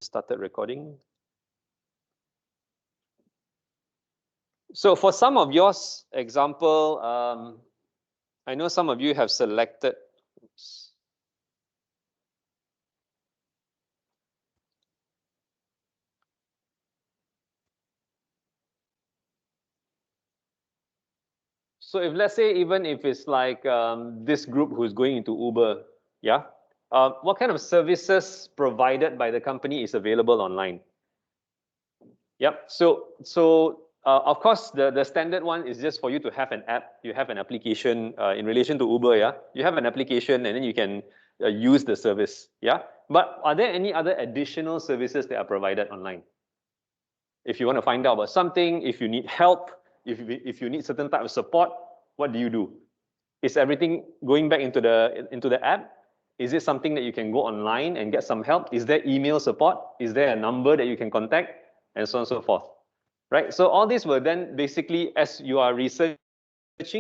started recording. So for some of yours example, I know some of you have selected. Oops. So if let's say even if it's like this group who's going into Uber, yeah, what kind of services provided by the company is available online? Yep. So of course the standard one is just for you to have an app. You have an application in relation to Uber. Yeah, you have an application and then you can use the service. Yeah. But are there any other additional services that are provided online? If you want to find out about something, if you need help, if you need certain type of support, what do? Is everything going back into the app? Is it something that you can go online and get some help? Is there email support? Is there a number that you can contact? And so on and so forth. Right? So all this will then basically, as you are researching,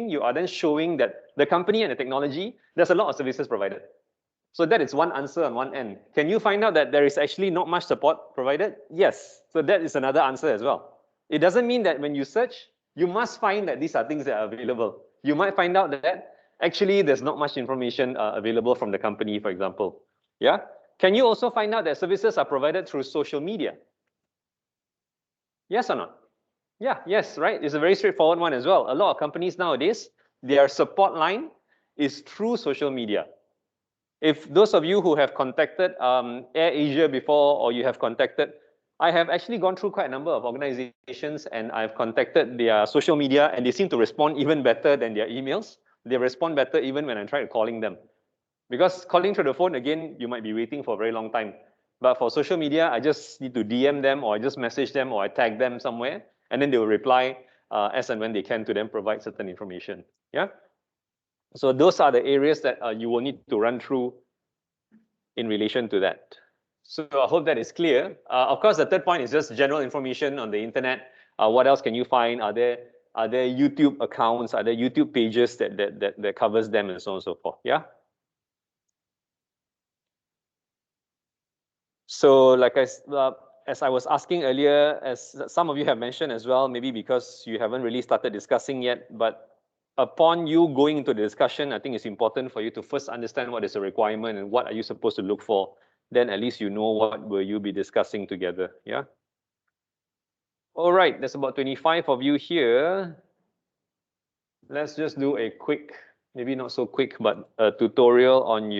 you are then showing that the company and the technology, there's a lot of services provided. So that is one answer on one end. Can you find out that there is actually not much support provided? Yes. So that is another answer as well. It doesn't mean that when you search, you must find that these are things that are available. You might find out that actually there's not much information available from the company, for example. Yeah. Can you also find out that services are provided through social media? Yes or not? Yeah, yes, right. It's a very straightforward one as well. A lot of companies nowadays, their support line is through social media. If those of you who have contacted AirAsia before, or you have contacted, I have actually gone through quite a number of organizations and I've contacted their social media and they seem to respond even better than their emails. They respond better even when I try calling them. Because calling through the phone, again, you might be waiting for a very long time. But for social media, I just need to DM them or I just message them or I tag them somewhere and then they will reply as and when they can to then provide certain information. Yeah. So those are the areas that you will need to run through in relation to that. So I hope that is clear. Of course, the third point is just general information on the internet. What else can you find? Are there YouTube accounts? Are there YouTube pages that covers them and so on and so forth? Yeah. So like as I was asking earlier, as some of you have mentioned as well, maybe because you haven't really started discussing yet, but upon you going into the discussion, I think it's important for you to first understand what is a requirement and what are you supposed to look for. Then at least you know what will you be discussing together. Yeah. All right, there's about 25 of you here. Let's just do a quick, maybe not so quick, but a tutorial on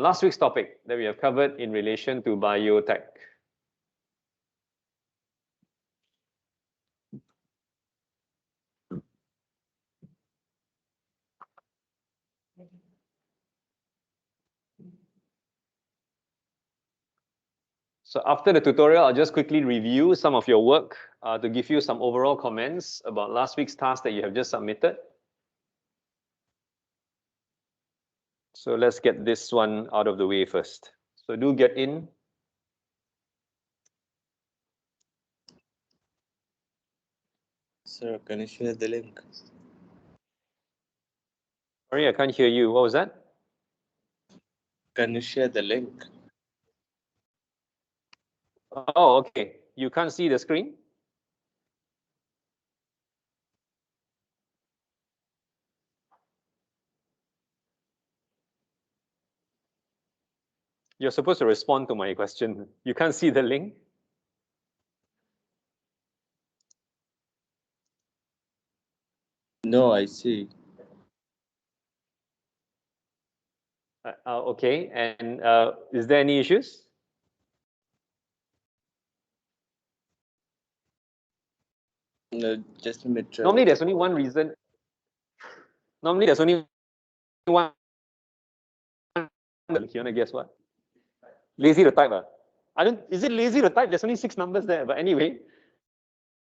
last week's topic that we have covered in relation to biotech. So after the tutorial, I'll just quickly review some of your work to give you some overall comments about last week's task that you have just submitted. So let's get this one out of the way first. So do get in. Sir, can you share the link? Sorry, I can't hear you. What was that? Can you share the link? Oh, okay. You can't see the screen? You're supposed to respond to my question. You can't see the link? No, I see. Okay, and is there any issues? No, just a minute. Normally, there's only one reason. Normally, there's only one. You wanna guess what? Lazy to type. I don't. Is it lazy to type? There's only 6 numbers there. But anyway,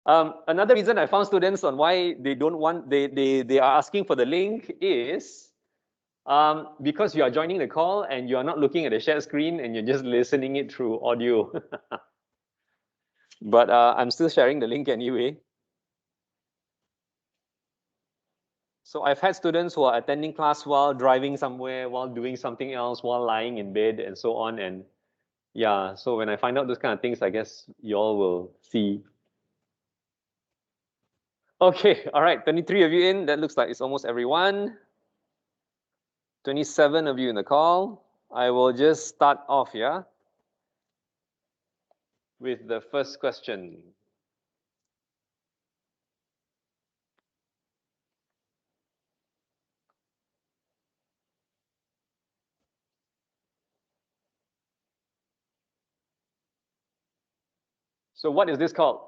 another reason I found students on why they don't want they are asking for the link is because you are joining the call and you are not looking at the shared screen and you're just listening it through audio. But I'm still sharing the link anyway. So I've had students who are attending class while driving somewhere, while doing something else, while lying in bed and so on. And yeah, so when I find out those kind of things, I guess you all will see. Okay, all right, 23 of you in. That looks like it's almost everyone. 27 of you in the call. I will just start off, yeah, with the first question. So what is this called?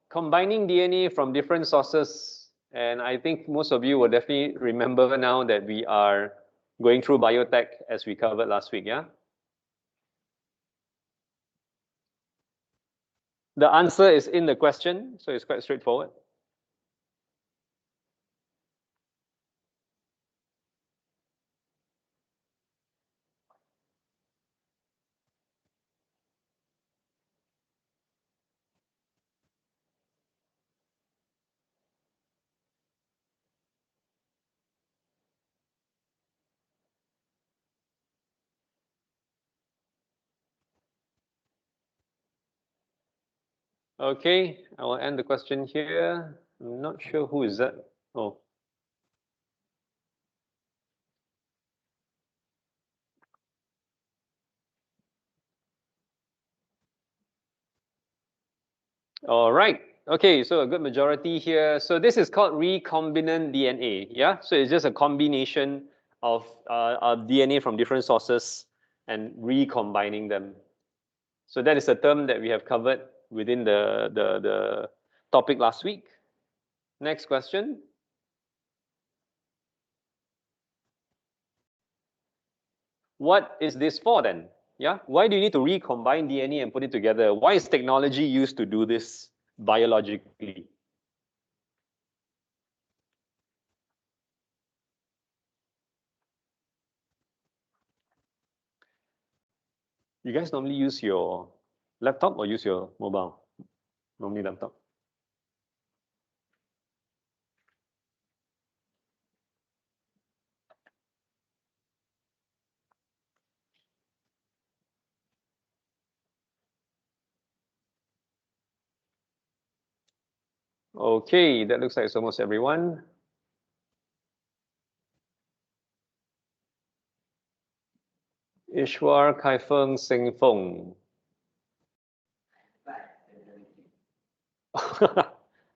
Combining DNA from different sources. And I think most of you will definitely remember now that we are going through biotech as we covered last week, yeah? The answer is in the question, so it's quite straightforward. Okay, I will end the question here. I'm not sure who is that. Oh. All right. Okay, so a good majority here. So this is called recombinant DNA. Yeah. So it's just a combination of DNA from different sources and recombining them. So that is a term that we have covered within the topic last week. Next question. What is this for then? Yeah. Why do you need to recombine DNA and put it together? Why is technology used to do this biologically? You guys normally use your laptop or use your mobile? Normally laptop. Okay, that looks like it's almost everyone. Ishwar, Kai Feng, Sing Feng.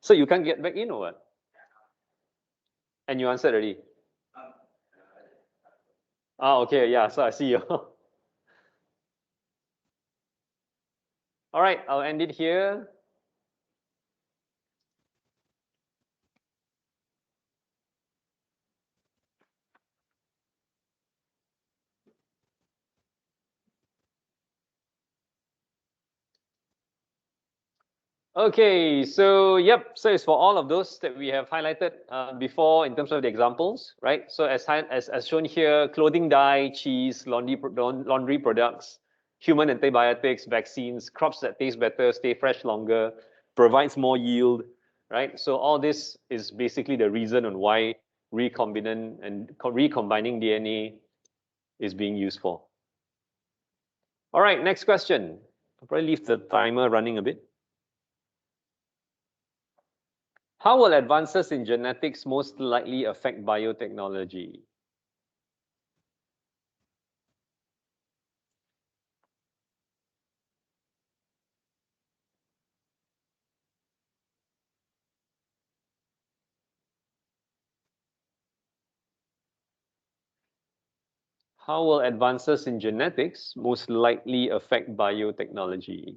So you can't get back in or what? And you answered already? Ah, okay, yeah, so I see you. All right, I'll end it here. Okay, so yep, so it's for all of those that we have highlighted before in terms of the examples, right? So as shown here, clothing dye, cheese, laundry products, human antibiotics, vaccines, crops that taste better, stay fresh longer, provides more yield, right? So all this is basically the reason on why recombinant and recombining DNA is being used for. All right, next question. I'll probably leave the timer running a bit. How will advances in genetics most likely affect biotechnology? How will advances in genetics most likely affect biotechnology?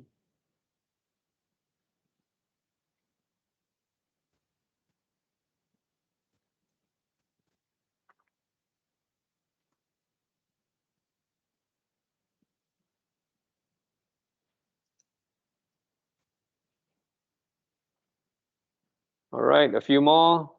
All right, a few more.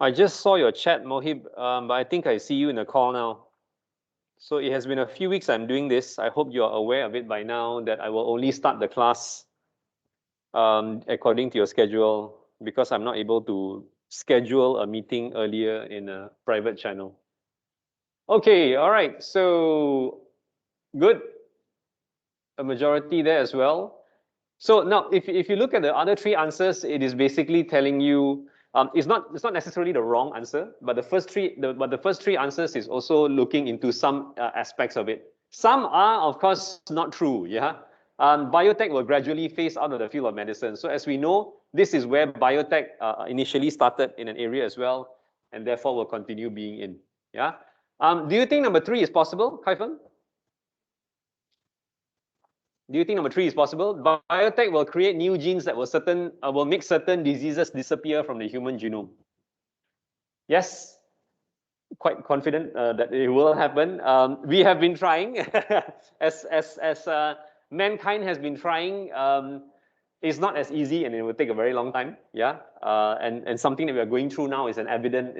I just saw your chat, Mohib, but I think I see you in the call now. So it has been a few weeks I'm doing this. I hope you're aware of it by now that I will only start the class according to your schedule because I'm not able to schedule a meeting earlier in a private channel. Okay, all right. So good. A majority there as well. So now, if you look at the other three answers, it is basically telling you it's not necessarily the wrong answer, but the first three answers is also looking into some aspects of it. Some are, of course, not true. Yeah, biotech will gradually phase out of the field of medicine. So as we know, this is where biotech initially started in an area as well, and therefore will continue being in. Yeah. Do you think number three is possible, Kaifeng? Do you think number three is possible? Biotech will create new genes that will make certain diseases disappear from the human genome. Yes, quite confident that it will happen. We have been trying, as mankind has been trying. It's not as easy, and it will take a very long time. Yeah, and something that we are going through now is evident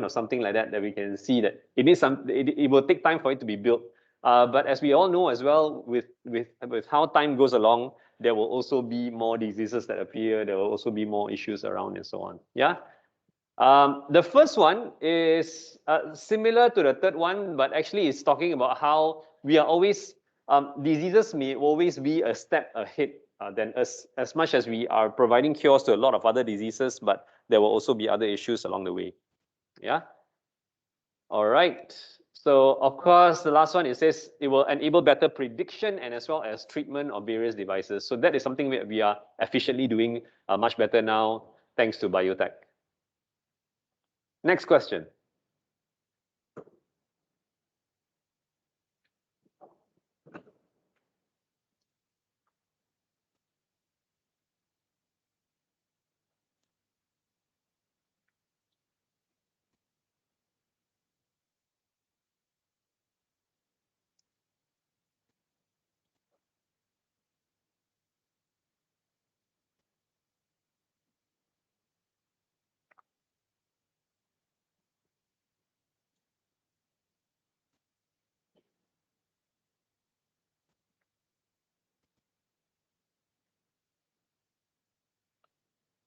of something like that we can see that it needs some. It will take time for it to be built. But as we all know as well, with how time goes along, there will also be more diseases that appear. There will also be more issues around and so on. Yeah. The first one is similar to the third one, but actually it's talking about how we are always, diseases may always be a step ahead than us, as much as we are providing cures to a lot of other diseases, but there will also be other issues along the way. Yeah. All right. So of course, the last one, it says it will enable better prediction and as well as treatment of various devices. So that is something we are efficiently doing much better now, thanks to biotech. Next question.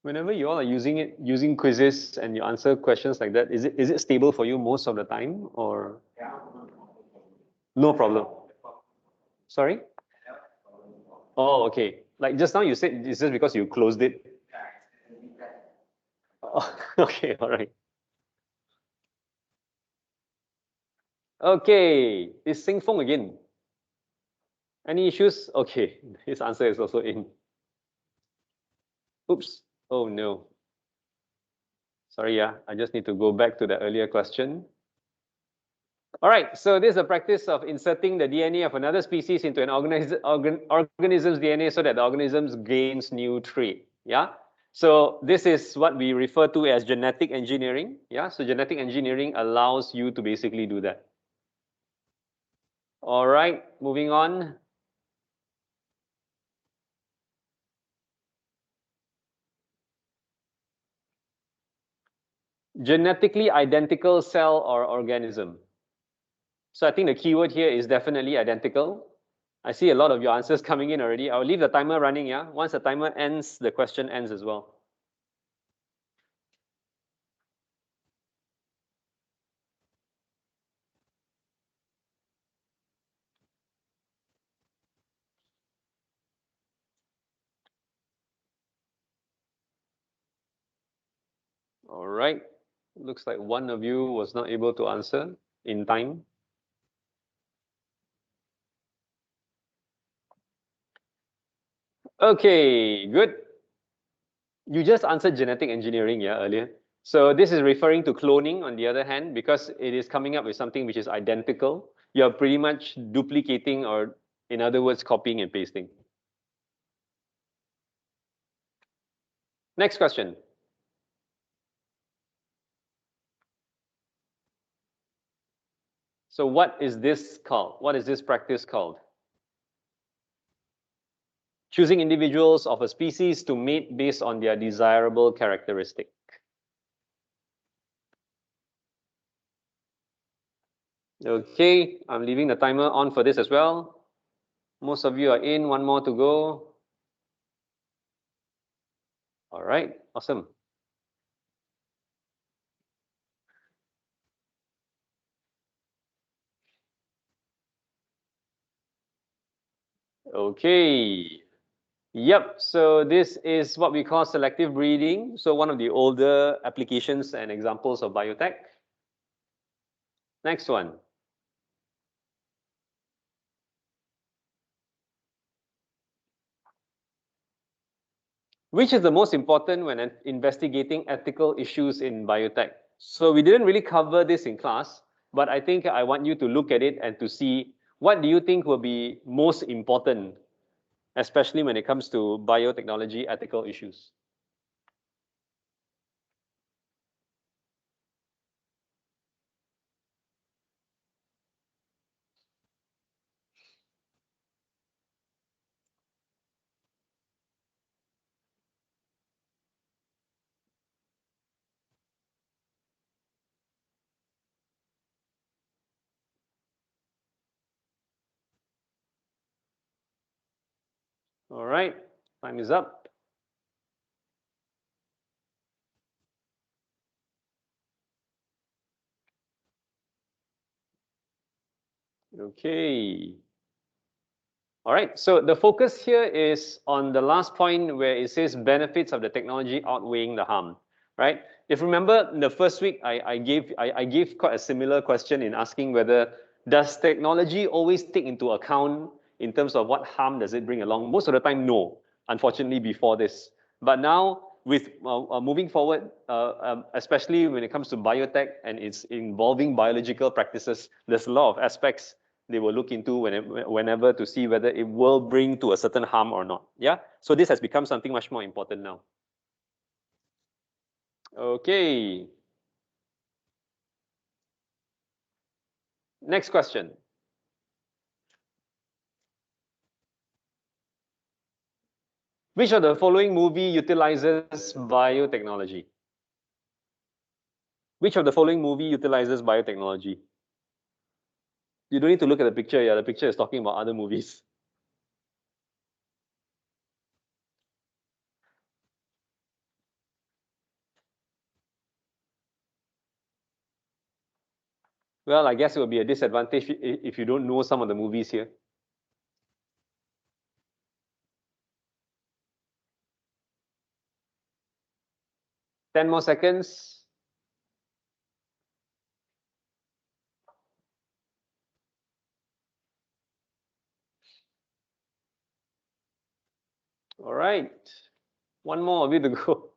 Whenever you all are using quizzes and you answer questions like that, is it stable for you most of the time or no problem? Sorry? Oh, okay. Like just now you said it's just because you closed it. Oh, okay, all right. Okay, it's Sing Fong again. Any issues? Okay, his answer is also in. Oops. Oh no. Sorry, yeah. I just need to go back to the earlier question. All right, so this is a practice of inserting the DNA of another species into an organism's DNA so that the organism gains new trait. Yeah. So this is what we refer to as genetic engineering. Yeah. So genetic engineering allows you to basically do that. All right, moving on. Genetically identical cell or organism. So I think the keyword here is definitely identical. I see a lot of your answers coming in already. I'll leave the timer running, yeah? Once the timer ends, the question ends as well. All right. Looks like one of you was not able to answer in time. Okay, good. You just answered genetic engineering, yeah, earlier. So this is referring to cloning on the other hand, because it is coming up with something which is identical. You're pretty much duplicating, or in other words, copying and pasting. Next question. So what is this called? What is this practice called? Choosing individuals of a species to mate based on their desirable characteristic. Okay, I'm leaving the timer on for this as well. Most of you are in, one more to go. All right, awesome. Okay. Yep, so this is what we call selective breeding. So one of the older applications and examples of biotech. Next one. Which is the most important when investigating ethical issues in biotech? So we didn't really cover this in class, but I think I want you to look at it and to see what do you think will be most important, especially when it comes to biotechnology ethical issues. All right, time is up. Okay. All right, so the focus here is on the last point where it says benefits of the technology outweighing the harm, right? If you remember in the first week, I gave quite a similar question in asking whether does technology always take into account in terms of what harm does it bring along? Most of the time, no, unfortunately, before this. But now, with moving forward, especially when it comes to biotech and it's involving biological practices, there's a lot of aspects they will look into whenever to see whether it will bring to a certain harm or not. Yeah. So this has become something much more important now. Okay. Next question. Which of the following movie utilizes biotechnology? Which of the following movie utilizes biotechnology? You don't need to look at the picture. Yeah, the picture is talking about other movies. Well, I guess it would be a disadvantage if you don't know some of the movies here. 10 more seconds. All right. One more of you to go.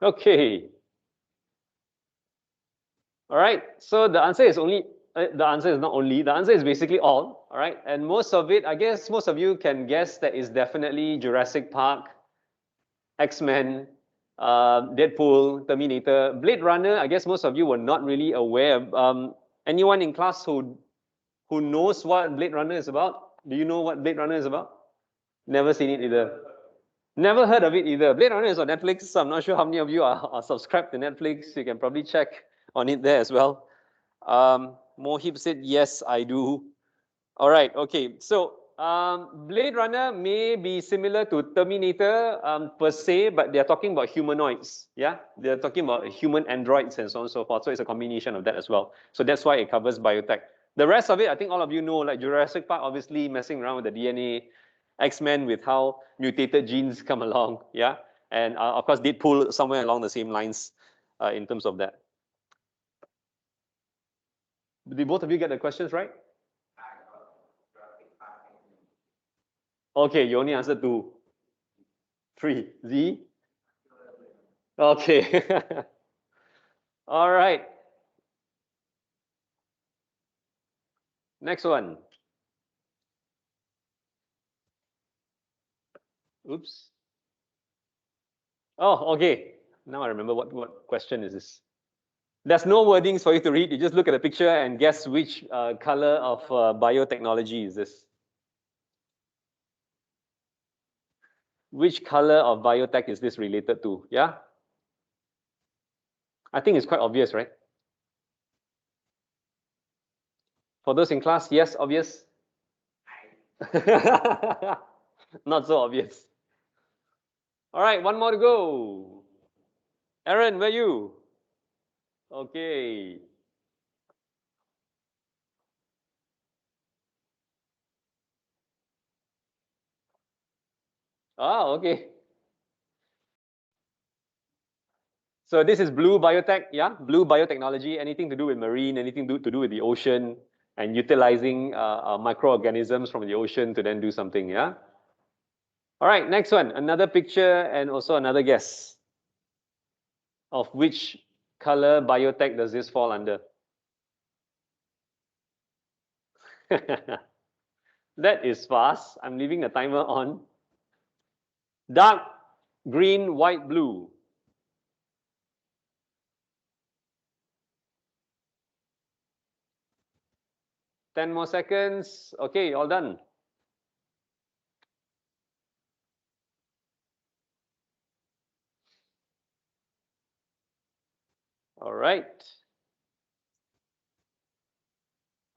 Okay. All right. So the answer is only, the answer is not only, the answer is basically all. All right. And most of it, I guess most of you can guess that is definitely Jurassic Park, X-Men, Deadpool, Terminator, Blade Runner. I guess most of you were not really aware. Anyone in class who knows what Blade Runner is about? Do you know what Blade Runner is about? Never seen it either. Never heard of it either. Blade Runner is on Netflix, so I'm not sure how many of you are subscribed to Netflix. You can probably check on it there as well. Mohib said, yes, I do. All right, okay. So Blade Runner may be similar to Terminator per se, but they're talking about humanoids. Yeah, they're talking about human androids and so on and so forth. So it's a combination of that as well. So that's why it covers biotech. The rest of it, I think all of you know, like Jurassic Park, obviously messing around with the DNA, X-Men with how mutated genes come along. Yeah, and of course Deadpool somewhere along the same lines in terms of that. Did both of you get the questions right? Okay, you only answered 2. 3. Z? Okay. All right. Next one. Oops. Oh, okay. Now I remember what question is this. There's no wordings for you to read. You just look at the picture and guess which color of biotechnology is this. Which color of biotech is this related to? Yeah? I think it's quite obvious, right? For those in class, yes, obvious. Not so obvious. All right, one more to go. Aaron, where you? Okay. Ah, okay. So this is blue biotech, yeah? Blue biotechnology, anything to do with marine, anything to do with the ocean, and utilizing microorganisms from the ocean to then do something, yeah? All right, next one, another picture and also another guess of which color biotech does this fall under? That is fast. I'm leaving the timer on. Dark green, white, blue. Ten more seconds. Okay, all done. All right.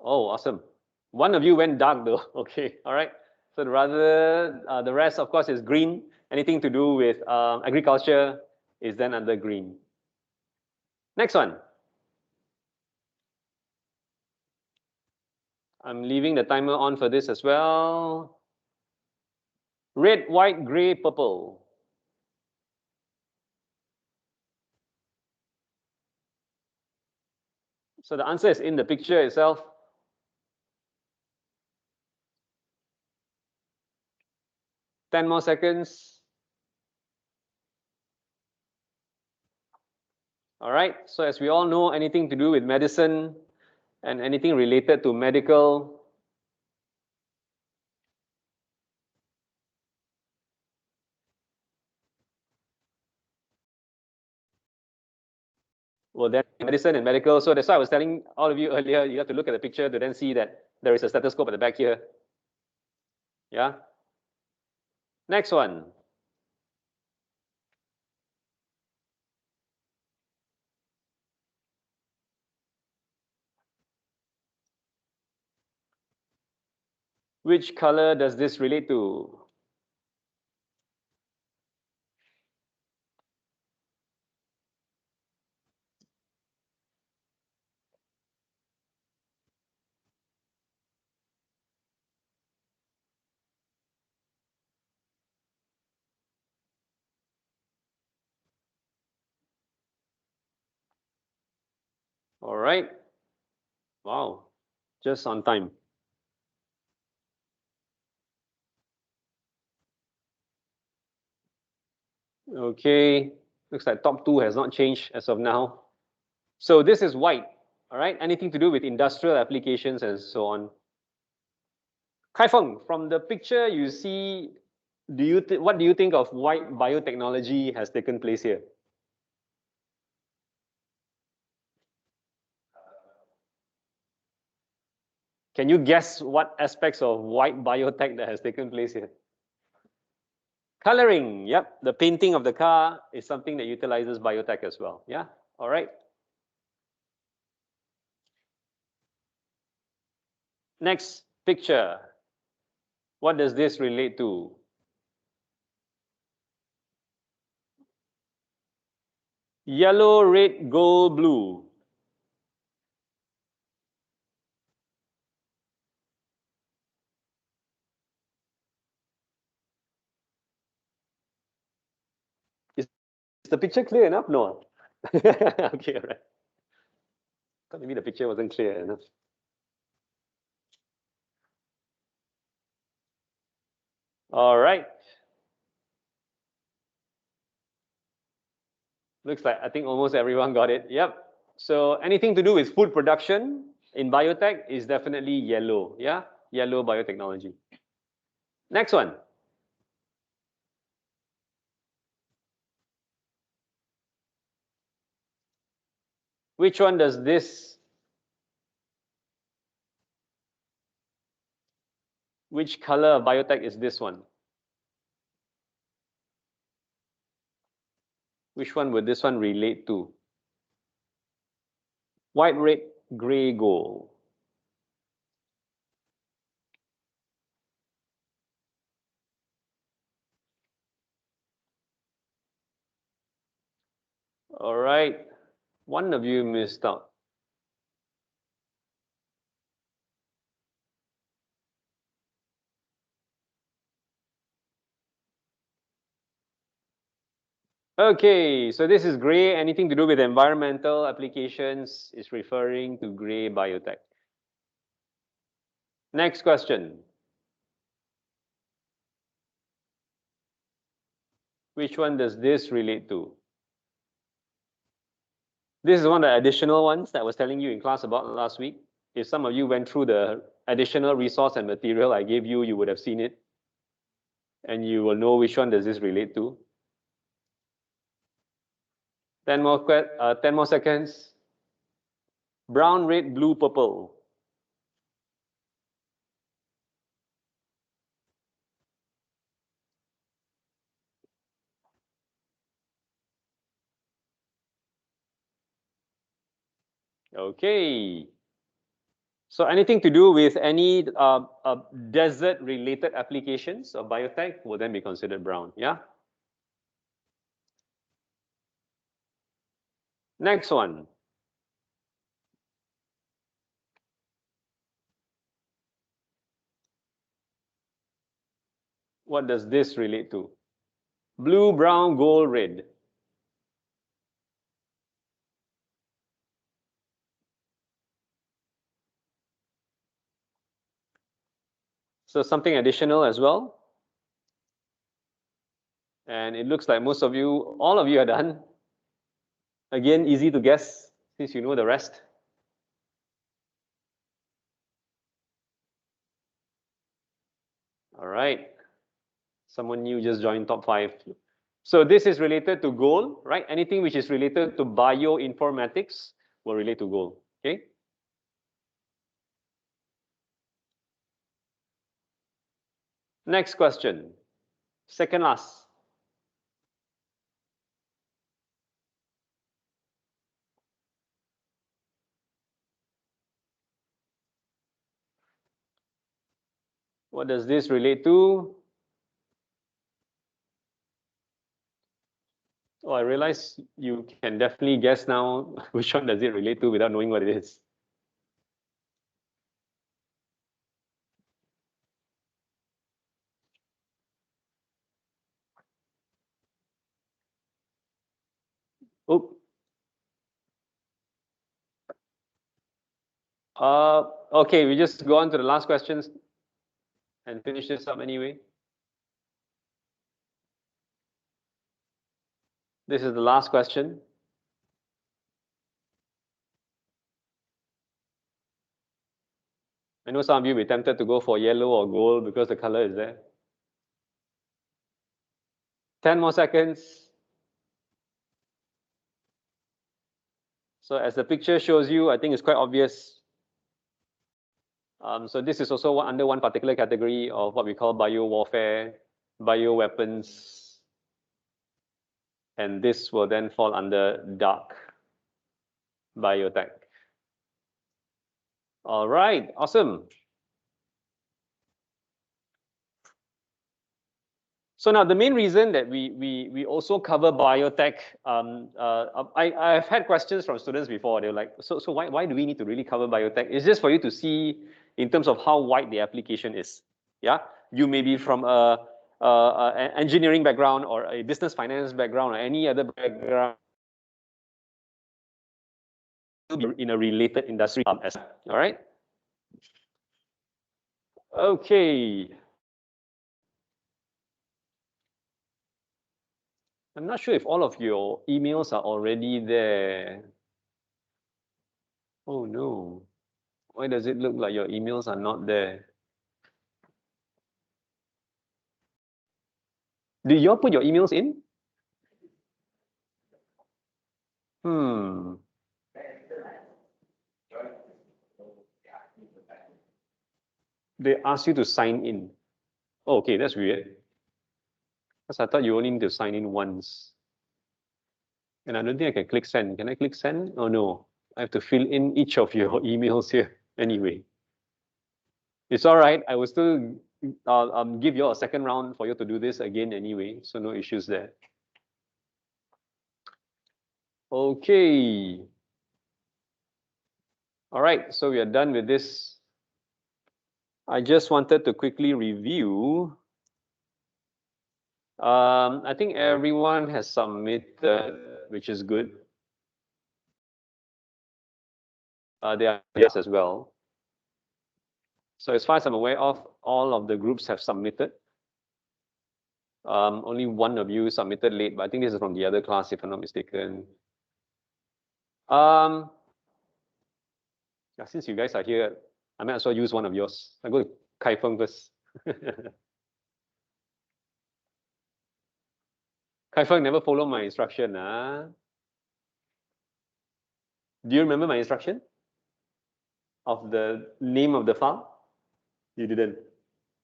Oh, awesome. One of you went dark though. Okay, all right. So the rest, of course, is green. Anything to do with agriculture is then under green. Next one. I'm leaving the timer on for this as well. Red, white, gray, purple. So the answer is in the picture itself. Ten more seconds. All right. So as we all know, anything to do with medicine and anything related to medical well, then medicine and medical. So that's why I was telling all of you earlier, you have to look at the picture to then see that there is a stethoscope at the back here. Yeah. Next one. Which color does this relate to? All right. Wow. Just on time. Okay. Looks like top two has not changed as of now. So this is white. All right. Anything to do with industrial applications and so on. Kai Feng, from the picture you see, what do you think of white biotechnology has taken place here? Can you guess what aspects of white biotech that has taken place here? Coloring, yep. The painting of the car is something that utilizes biotech as well. Yeah, all right. Next picture. What does this relate to? Yellow, red, gold, blue. Is the picture clear enough? No. Okay, all right. Thought maybe the picture wasn't clear enough. All right. Looks like I think almost everyone got it. Yep. So anything to do with food production in biotech is definitely yellow. Yeah, yellow biotechnology. Next one. Which one does this? Which color of biotech is this one? Which one would this one relate to? White, red, gray, gold. All right. One of you missed out. Okay, so this is gray. Anything to do with environmental applications is referring to gray biotech. Next question. Which one does this relate to? This is one of the additional ones that I was telling you in class about last week. If some of you went through the additional resource and material I gave you, you would have seen it. And you will know which one does this relate to. 10 more seconds. Brown, red, blue, purple. Okay. So anything to do with any desert-related applications of biotech will then be considered brown, yeah? Next one. What does this relate to? Blue, brown, gold, red. So something additional as well. And it looks like most of you, all of you are done. Again, easy to guess since you know the rest. All right. Someone new just joined top 5. So this is related to gold, right? Anything which is related to bioinformatics will relate to gold, okay? Next question. Second last. What does this relate to? Oh, I realize you can definitely guess now which one does it relate to without knowing what it is. Oh. Okay, we just go on to the last questions and finish this up anyway. This is the last question. I know some of you will be tempted to go for yellow or gold because the color is there. 10 more seconds. So as the picture shows you, I think it's quite obvious. So this is also under one particular category of what we call bio-warfare, bioweapons. And this will then fall under dark biotech. All right, awesome. So now the main reason that we also cover biotech, I've had questions from students before. They're like, so why do we need to really cover biotech? It's just for you to see in terms of how wide the application is. Yeah, you may be from an engineering background or a business finance background or any other background in a related industry. All right. Okay. I'm not sure if all of your emails are already there. Oh no. Why does it look like your emails are not there? Do you all put your emails in? They ask you to sign in. Oh, okay, that's weird. Because I thought you only need to sign in once. And I don't think I can click send. Can I click send? Oh no. I have to fill in each of your emails here anyway. It's all right. I will still give you a second round for you to do this again anyway, so no issues there. Okay. All right, so we are done with this. I just wanted to quickly review. I think everyone has submitted, which is good. There are yes as well. So as far as I'm aware of, all of the groups have submitted. Only one of you submitted late, but I think this is from the other class, if I'm not mistaken. Yeah, since you guys are here, I might as well use one of yours. I'll go to Kai Feng first. Kai Feng never follow my instruction. Do you remember my instruction of the name of the file? You didn't.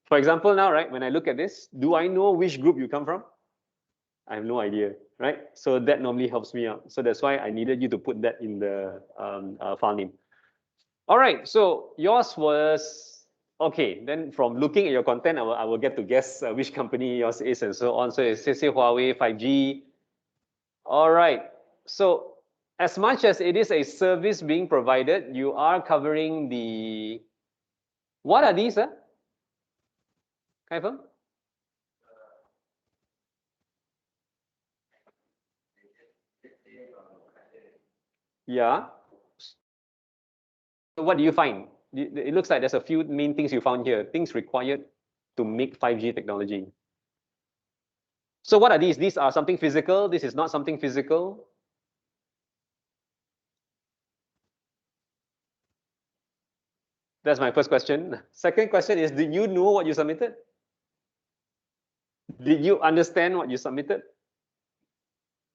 For example, now, right, when I look at this, do I know which group you come from? I have no idea, right? So that normally helps me out. So that's why I needed you to put that in the file name. All right, so yours was, okay, then from looking at your content, I will get to guess which company yours is and so on. So it says Huawei 5G. All right, so as much as it is a service being provided, you are covering the, what are these? Kai Feng? Yeah. So what do you find? It looks like there's a few main things you found here, things required to make 5G technology. So what are these? These are something physical. This is not something physical. That's my first question. Second question is, did you know what you submitted? Did you understand what you submitted?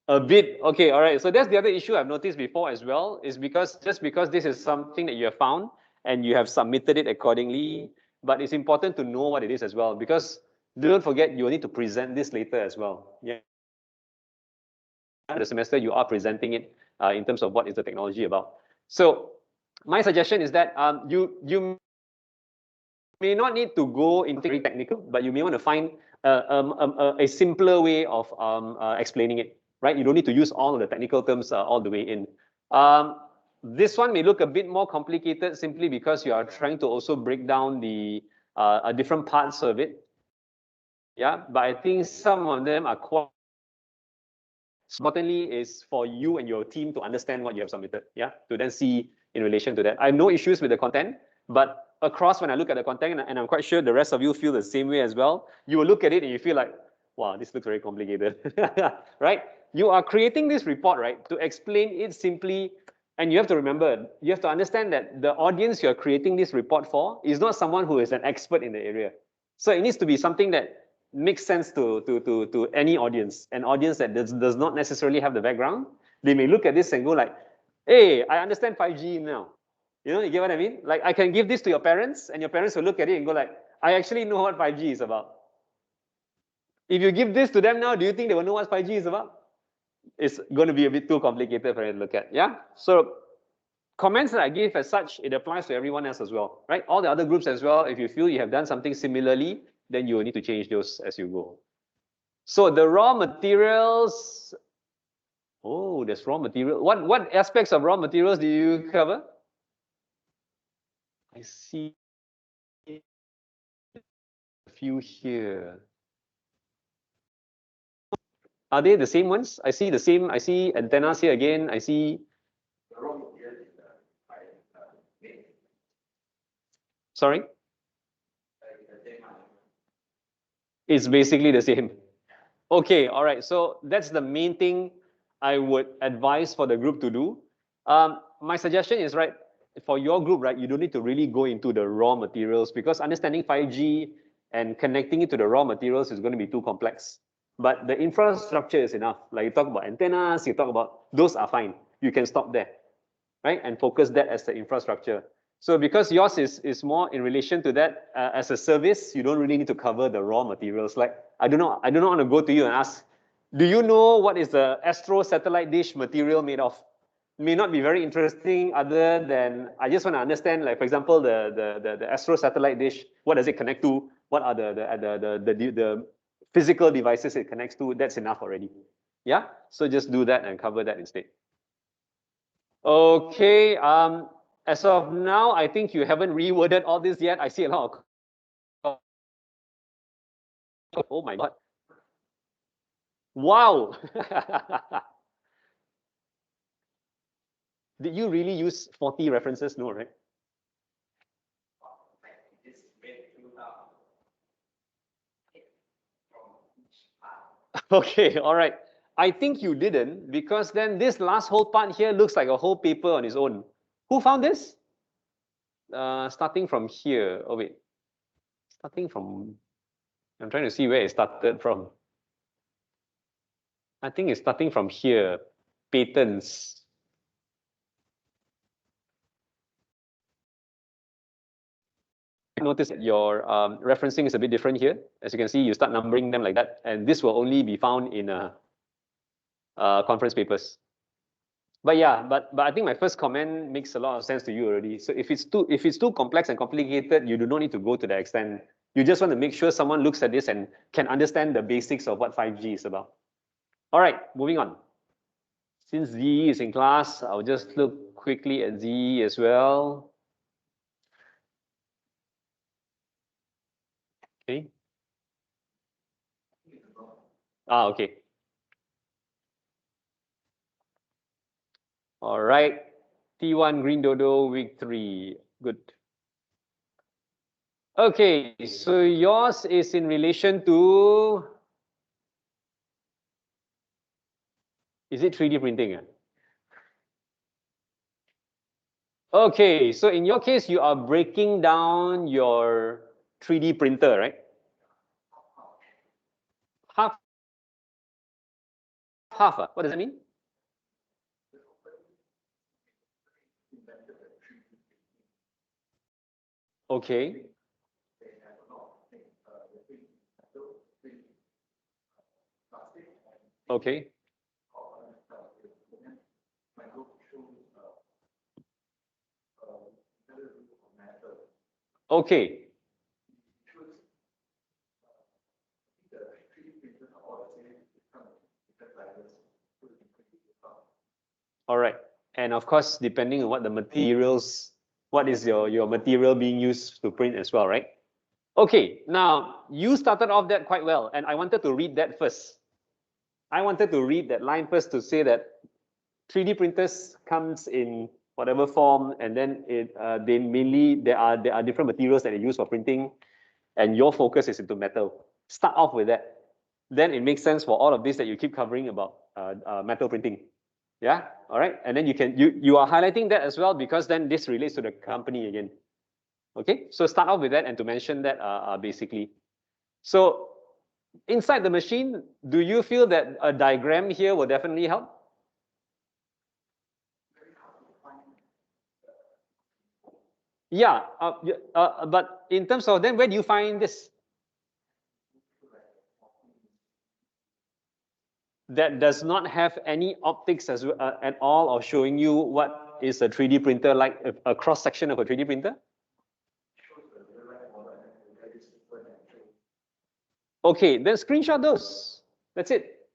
A bit. Okay, all right. So that's the other issue I've noticed before as well, is because just because this is something that you have found and you have submitted it accordingly, but it's important to know what it is as well, because don't forget, you will need to present this later as well. Yeah. The semester, you are presenting it in terms of what is the technology about. So my suggestion is that you may not need to go into very technical, but you may want to find a simpler way of explaining it, right? You don't need to use all of the technical terms all the way in. This one may look a bit more complicated simply because you are trying to also break down the different parts of it. Yeah, but I think some of them are quite importantly is for you and your team to understand what you have submitted, yeah, to then see in relation to that. I have no issues with the content, but across when I look at the content, and I'm quite sure the rest of you feel the same way as well, you will look at it and you feel like, wow, this looks very complicated, right? You are creating this report, right, to explain it simply, and you have to remember, you have to understand that the audience you're creating this report for is not someone who is an expert in the area. So it needs to be something that makes sense to any audience, an audience that does not necessarily have the background. They may look at this and go like, hey, I understand 5G now. You get what I mean? Like I can give this to your parents and your parents will look at it and go like, I actually know what 5G is about. If you give this to them now, do you think they will know what 5G is about? It's going to be a bit too complicated for them to look at, yeah? So comments that I give as such, it applies to everyone else as well, right? All the other groups as well, if you feel you have done something similarly, then you will need to change those as you go. So the raw materials, oh, there's raw material. What aspects of raw materials do you cover? I see a few here. Are they the same ones? I see the same, I see antennas here again. I see. Sorry? It's basically the same. Okay, all right. So that's the main thing I would advise for the group to do. My suggestion is, right, for your group, right, you don't need to really go into the raw materials because understanding 5G and connecting it to the raw materials is going to be too complex. But the infrastructure is enough. Like you talk about antennas, you talk about, those are fine. You can stop there, right? And focus that as the infrastructure. So because yours is more in relation to that as a service, you don't really need to cover the raw materials. Like I do not want to go to you and ask, do you know what is the Astro satellite dish material made of? may not be very interesting other than I just want to understand, like for example, the Astro satellite dish, what does it connect to? What are the physical devices it connects to? That's enough already. Yeah, so just do that and cover that instead. Okay, as of now, I think you haven't reworded all this yet. I see a lot of, oh my God. Wow. Did you really use 40 references? No, right? Okay, all right. I think you didn't, because then this last whole part here looks like a whole paper on its own. Who found this? Starting from here. Oh wait, starting from, I'm trying to see where it started from. I think it's starting from here, patents. Notice that your referencing is a bit different here. As you can see, you start numbering them like that, and this will only be found in conference papers. But yeah, but I think my first comment makes a lot of sense to you already. So if it's too complex and complicated, you do not need to go to that extent. You just want to make sure someone looks at this and can understand the basics of what 5G is about. All right, moving on. Since ZE is in class, I'll just look quickly at ZE as well. Okay. Okay. All right. T1 Green Dodo week 3. Good. Okay, so yours is in relation to, is it 3D printing? Okay, so in your case, you are breaking down your 3D printer, right? Half, half, what does that mean? Okay. Okay. Okay. All right. And of course, depending on what the materials, what is your material being used to print as well, right? Okay, now you started off that quite well, and I wanted to read that first. I wanted to read that line first to say that 3D printers comes in whatever form, and then they mainly there are different materials that they use for printing, and your focus is into metal. Start off with that. Then it makes sense for all of this that you keep covering about metal printing. Yeah, all right. And then you are highlighting that as well, because then this relates to the company again. Okay, so start off with that and to mention that basically. So inside the machine, do you feel that a diagram here will definitely help? Yeah, but in terms of then, where do you find this? That does not have any optics as at all of showing you what is a 3D printer, like a cross section of a 3D printer? Okay, then screenshot those. That's it,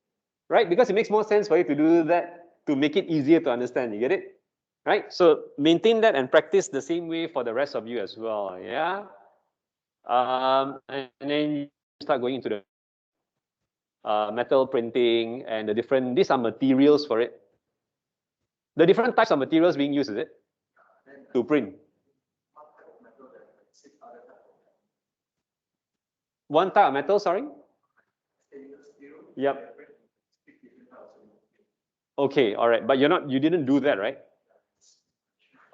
right? Because it makes more sense for you to do that to make it easier to understand. You get it? Right? So maintain that and practice the same way for the rest of you as well. Yeah. And then you start going into the metal printing and the different, these are materials for it. The different types of materials being used, is it? To print. One type of metal, sorry? Yep. Okay, all right. But you didn't do that, right?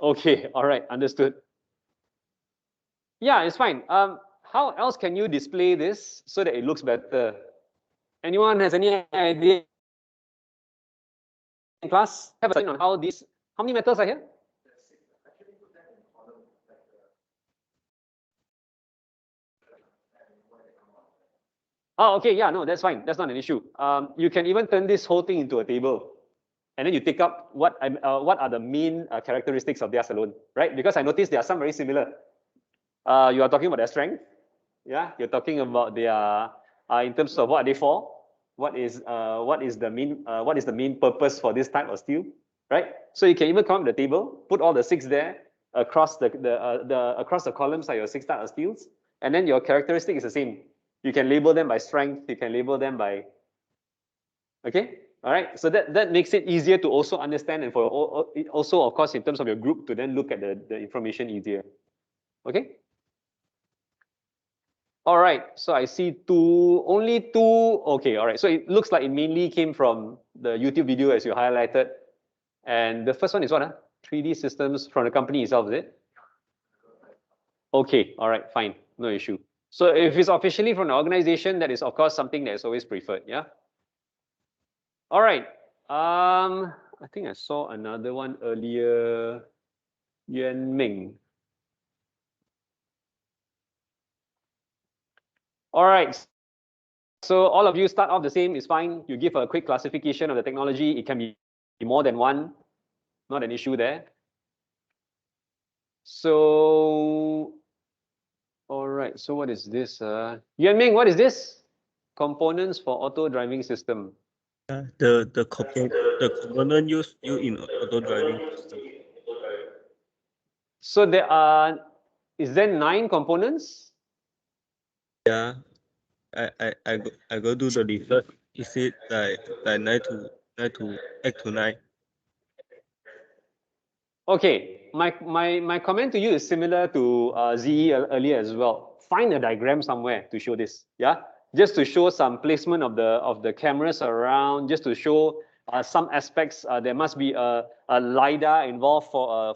Okay, all right, understood. Yeah, it's fine. How else can you display this so that it looks better? Anyone has any idea in class? Have a thing on how many metals are here? Oh, okay, yeah, no, that's fine. That's not an issue. You can even turn this whole thing into a table. and then you take up what are the main characteristics of theirs alone, right? Because I noticed there are some very similar. You are talking about their strength, yeah. You're talking about their in terms of what are they for, what is the main purpose for this type of steel, right? So you can even come up with the table, put all the 6 there across across the columns are your 6 types of steels, and then your characteristic is the same. You can label them by strength. You can label them by. Okay. All right, so that makes it easier to also understand, and for also, of course, in terms of your group to then look at the information easier. Okay. All right, so I see only two. Okay, all right. So it looks like it mainly came from the YouTube video as you highlighted. And the first one is what? 3D systems from the company itself, is it? Okay, all right, fine, no issue. So if it's officially from the organization, that is of course something that is always preferred, yeah? All right, I think I saw another one earlier, Yuan Ming. All right, so all of you start off the same, is fine. You give a quick classification of the technology. It can be more than one, not an issue there. So, all right, so what is this? Yuan Ming, what is this? Components for auto driving system. The component used in auto driving system. So is there 9 components? Yeah, I go do the research. Is it like 9 to 8 to 9? Okay, my comment to you is similar to ZE earlier as well. Find a diagram somewhere to show this, yeah? Just to show some placement of the cameras around, just to show some aspects. There must be a LiDAR involved for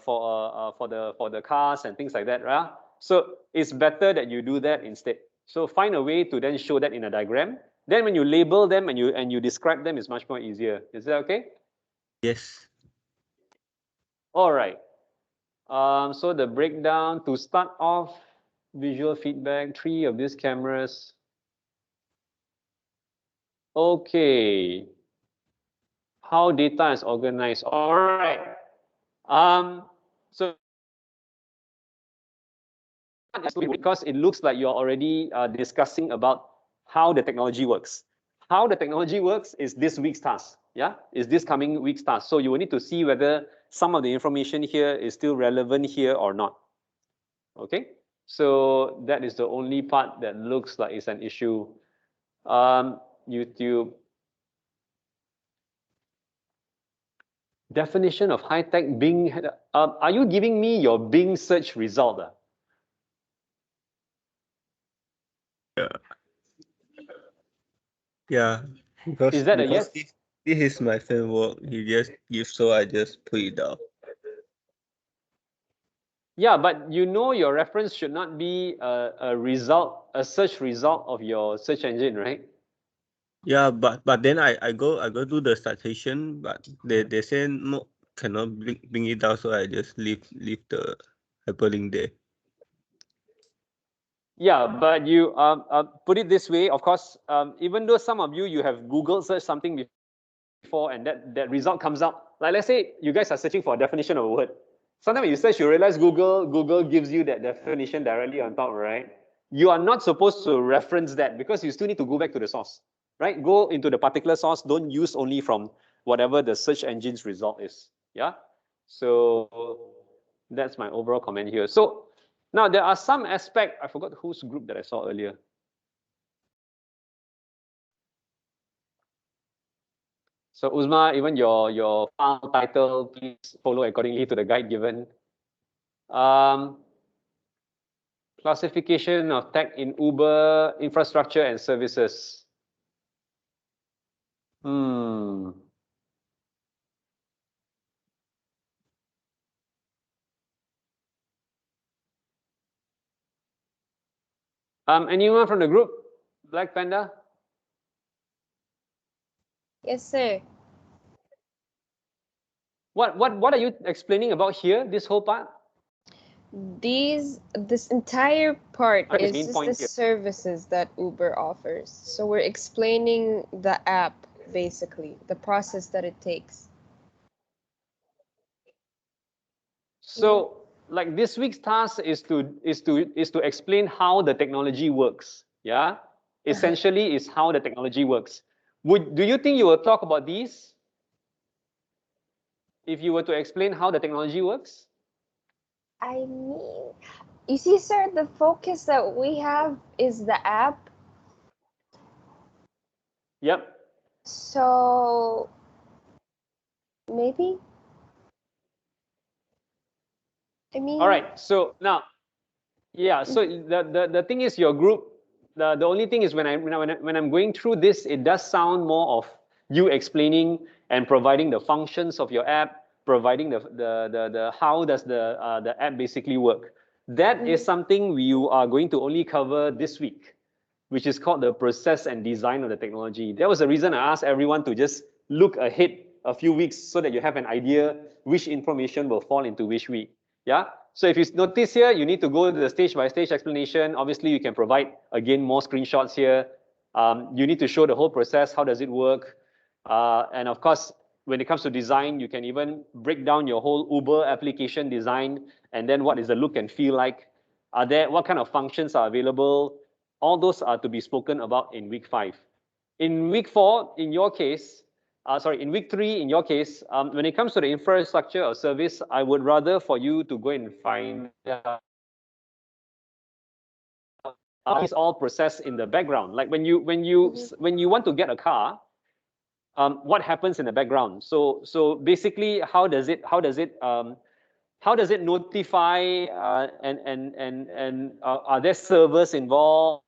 the cars and things like that, right? So it's better that you do that instead. So find a way to then show that in a diagram. Then when you label them and you describe them, it's much more easier. Is that okay? Yes. All right. So the breakdown, to start off, visual feedback, 3 of these cameras. Okay. How data is organized. All right. So because it looks like you're already discussing about how the technology works. How the technology works is this week's task. Yeah, is this coming week's task. So you will need to see whether some of the information here is still relevant here or not. Okay, so that is the only part that looks like it's an issue. YouTube. Definition of high-tech Bing. Are you giving me your Bing search result? Yeah, because, Is that a yes? this is my framework. He just gives, so I just put it down. Yeah, but you know your reference should not be a search result of your search engine, right? Yeah, but then I go do the citation, but they say no, cannot bring it down, so I just leave the hyperlink there. Yeah, but you put it this way. Of course, even though some of you have Google search something before and that result comes out. Like let's say you guys are searching for a definition of a word. Sometimes when you search, you realize Google gives you that definition directly on top, right? You are not supposed to reference that because you still need to go back to the source, right? Go into the particular source. Don't use only from whatever the search engine's result is. Yeah. So that's my overall comment here. So now there are some aspects. I forgot whose group that I saw earlier. So Uzma, even your file title, please follow accordingly to the guide given. Classification of tech in Uber infrastructure and services. Anyone from the group? Black Panda? Yes, sir. What are you explaining about here, this whole part? This entire part Okay, is main just point the here. services that Uber offers. So we're explaining the app, basically, the process that it takes. So like this week's task is to explain how the technology works. Yeah, essentially is how the technology works. Do you think you will talk about these if you were to explain how the technology works? I mean, you see, sir, the focus that we have is the app. Yep. So maybe. I mean. All right. So now, yeah. So the thing is, your group. The only thing is when I'm going through this, it does sound more of you explaining and providing the functions of your app, providing the how does the app basically work. That is something you are going to only cover this week, which is called the process and design of the technology. That was the reason I asked everyone to just look ahead a few weeks so that you have an idea which information will fall into which week. Yeah. So if you notice here, you need to go to the stage by stage explanation. Obviously, you can provide again more screenshots here. You need to show the whole process. How does it work? And of course, when it comes to design, you can even break down your whole Uber application design and then what is the look and feel like. What kind of functions are available? All those are to be spoken about in week 5. In week 4, in your case, in week 3, in your case, when it comes to the infrastructure or service, I would rather for you to go and find these all processed in the background. Like when you want to get a car, what happens in the background? So basically, how does it notify and are there servers involved?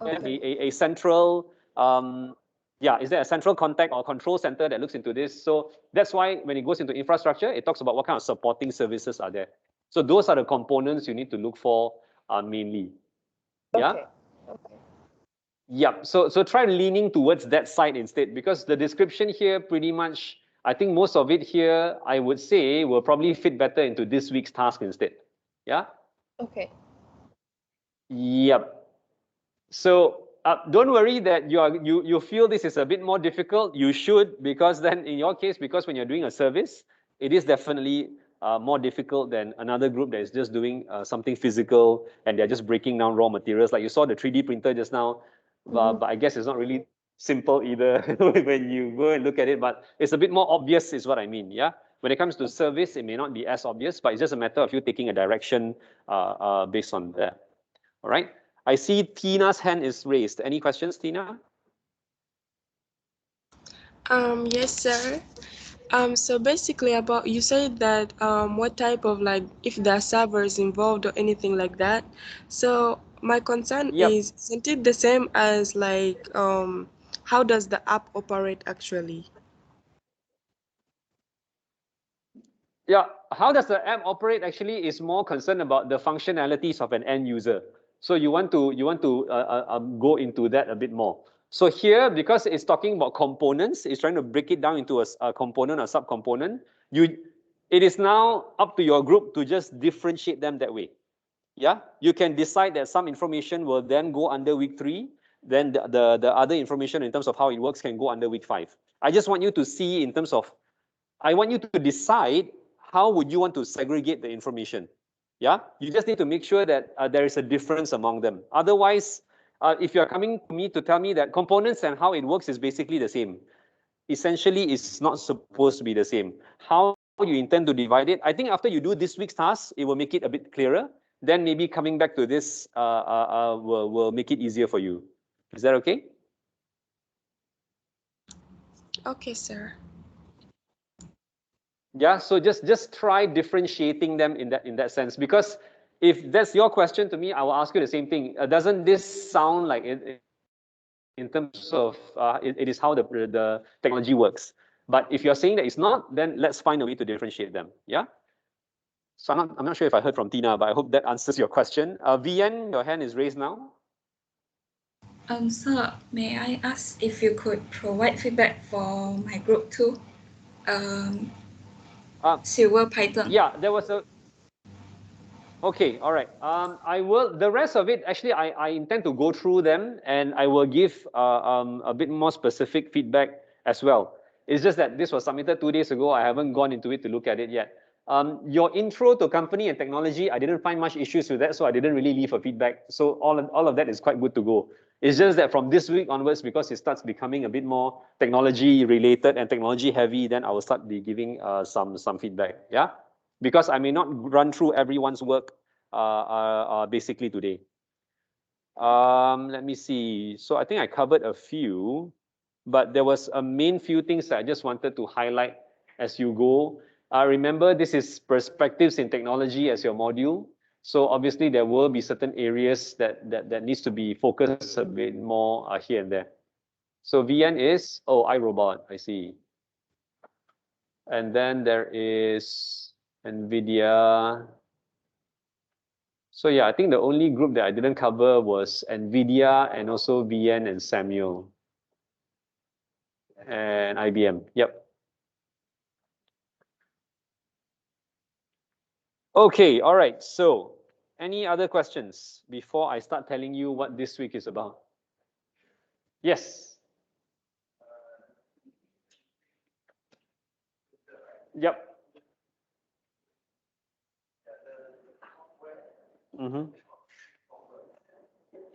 Okay. A central is there a central contact or control center that looks into this? So that's why when it goes into infrastructure, it talks about what kind of supporting services are there. So those are the components you need to look for mainly. Yeah. Okay. Okay. Yeah. So try leaning towards that side instead, because the description here pretty much, I think most of it here, I would say, will probably fit better into this week's task instead. Yeah. Okay. Yep. So don't worry that you feel this is a bit more difficult. You should, because then in your case, because when you're doing a service, it is definitely more difficult than another group that is just doing something physical and they're just breaking down raw materials. Like you saw the 3D printer just now, but I guess it's not really simple either when you go and look at it, but it's a bit more obvious is what I mean, yeah? When it comes to service, it may not be as obvious, but it's just a matter of you taking a direction based on that, all right? I see Tina's hand is raised. Any questions, Tina? Yes, sir. So basically about, you said that what type of, like, if there are servers involved or anything like that. So my concern is, isn't it the same as like how does the app operate actually? Yeah, how does the app operate actually is more concerned about the functionalities of an end user. So you want to go into that a bit more. So here, because it's talking about components, it's trying to break it down into a component or subcomponent. It is now up to your group to just differentiate them that way. Yeah, you can decide that some information will then go under week 3. Then the other information in terms of how it works can go under week 5. I just want you to see in terms of, I want you to decide how would you want to segregate the information. Yeah, you just need to make sure that there is a difference among them. Otherwise, if you're coming to me to tell me that components and how it works is basically the same, essentially it's not supposed to be the same. How you intend to divide it, I think after you do this week's task, it will make it a bit clearer. Then maybe coming back to this will make it easier for you. Is that okay? Okay, sir. Yeah, so just try differentiating them in that sense, because if that's your question to me, I will ask you the same thing. Doesn't this sound like it in terms of it is how the technology works? But if you're saying that it's not, then let's find a way to differentiate them. Yeah. So I'm not sure if I heard from Tina, but I hope that answers your question. VN, your hand is raised now. Sir, may I ask if you could provide feedback for my group too? Silver Python. Yeah, there was a. Okay, all right. I will. The rest of it, actually, I intend to go through them and I will give a bit more specific feedback as well. It's just that this was submitted 2 days ago. I haven't gone into it to look at it yet. Your intro to company and technology, I didn't find much issues with that, so I didn't really leave a feedback. So all of that is quite good to go. It's just that from this week onwards, because it starts becoming a bit more technology related and technology heavy, then I will start be giving some feedback. Yeah, because I may not run through everyone's work basically today. Let me see. So I think I covered a few, but there was a main few things that I just wanted to highlight as you go. Remember, this is perspectives in technology as your module. So obviously there will be certain areas that needs to be focused a bit more here and there. So VN is, oh, iRobot, I see. And then there is NVIDIA. So yeah, I think the only group that I didn't cover was NVIDIA and also VN and Samuel. And IBM, yep. Okay, all right, so any other questions before I start telling you what this week is about? Yes. Yep. Mm-hmm.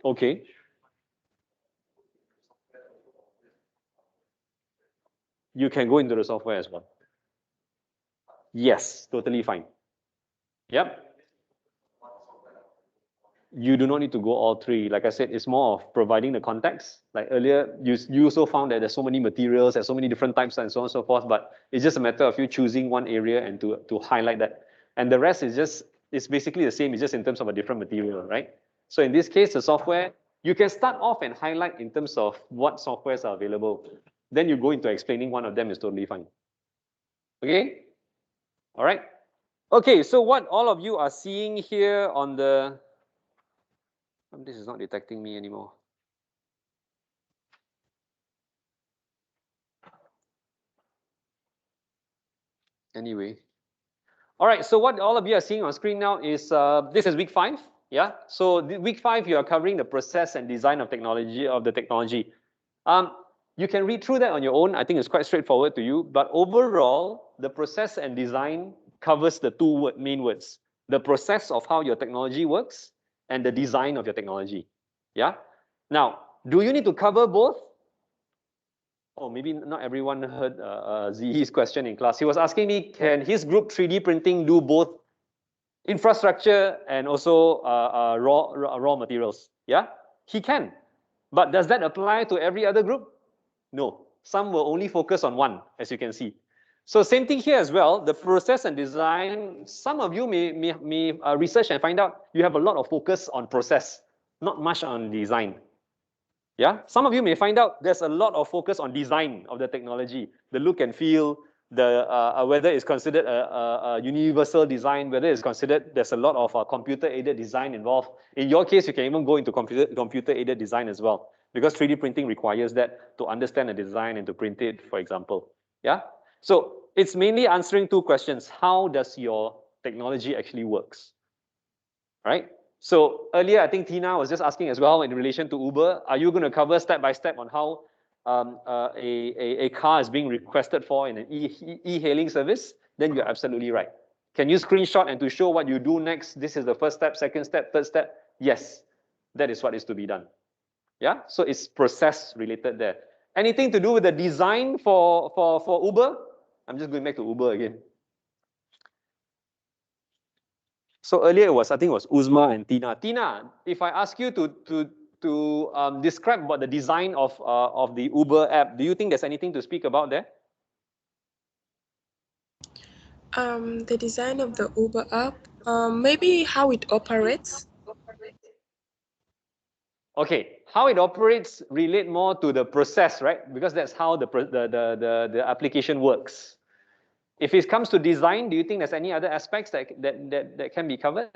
Okay. You can go into the software as well. Yes, totally fine. Yep. You do not need to go all three. Like I said, it's more of providing the context. Like earlier, you also found that there's so many materials, there's so many different types and so on and so forth, but it's just a matter of you choosing one area and to highlight that. And the rest is just, it's basically the same, it's just in terms of a different material, right? So in this case, the software, you can start off and highlight in terms of what softwares are available. Then you go into explaining one of them is totally fine. Okay? All right. Okay, so what all of you are seeing here on the, this is not detecting me anymore. Anyway. All right, so what all of you are seeing on screen now is, this is week 5, yeah? So week 5, you are covering the process and design of the technology. You can read through that on your own. I think it's quite straightforward to you, but overall, the process and design covers the two main words, the process of how your technology works and the design of your technology, yeah? Now, do you need to cover both? Oh, maybe not everyone heard Zihi's question in class. He was asking me, can his group 3D printing do both infrastructure and also raw materials? Yeah, he can. But does that apply to every other group? No, some will only focus on one, as you can see. So same thing here as well, the process and design, some of you may research and find out you have a lot of focus on process, not much on design. Yeah, some of you may find out there's a lot of focus on design of the technology, the look and feel, the whether it's considered a universal design, whether it's considered there's a lot of computer-aided design involved. In your case, you can even go into computer-aided design as well, because 3D printing requires that to understand a design and to print it, for example. Yeah, so it's mainly answering two questions: how does your technology actually works, right? So earlier, I think Tina was just asking as well in relation to Uber, are you going to cover step by step on how a car is being requested for in an e-hailing service? Then you're absolutely right. Can you screenshot and to show what you do next? This is the first step, second step, third step. Yes, that is what is to be done. Yeah, so it's process related there. Anything to do with the design for Uber? I'm just going back to Uber again. So earlier it was, I think it was Uzma and Tina. Tina, if I ask you to describe about the design of the Uber app, do you think there's anything to speak about there? The design of the Uber app, maybe how it operates. Okay, how it operates relate more to the process, right? Because that's how the application works. If it comes to design, do you think there's any other aspects that can be covered?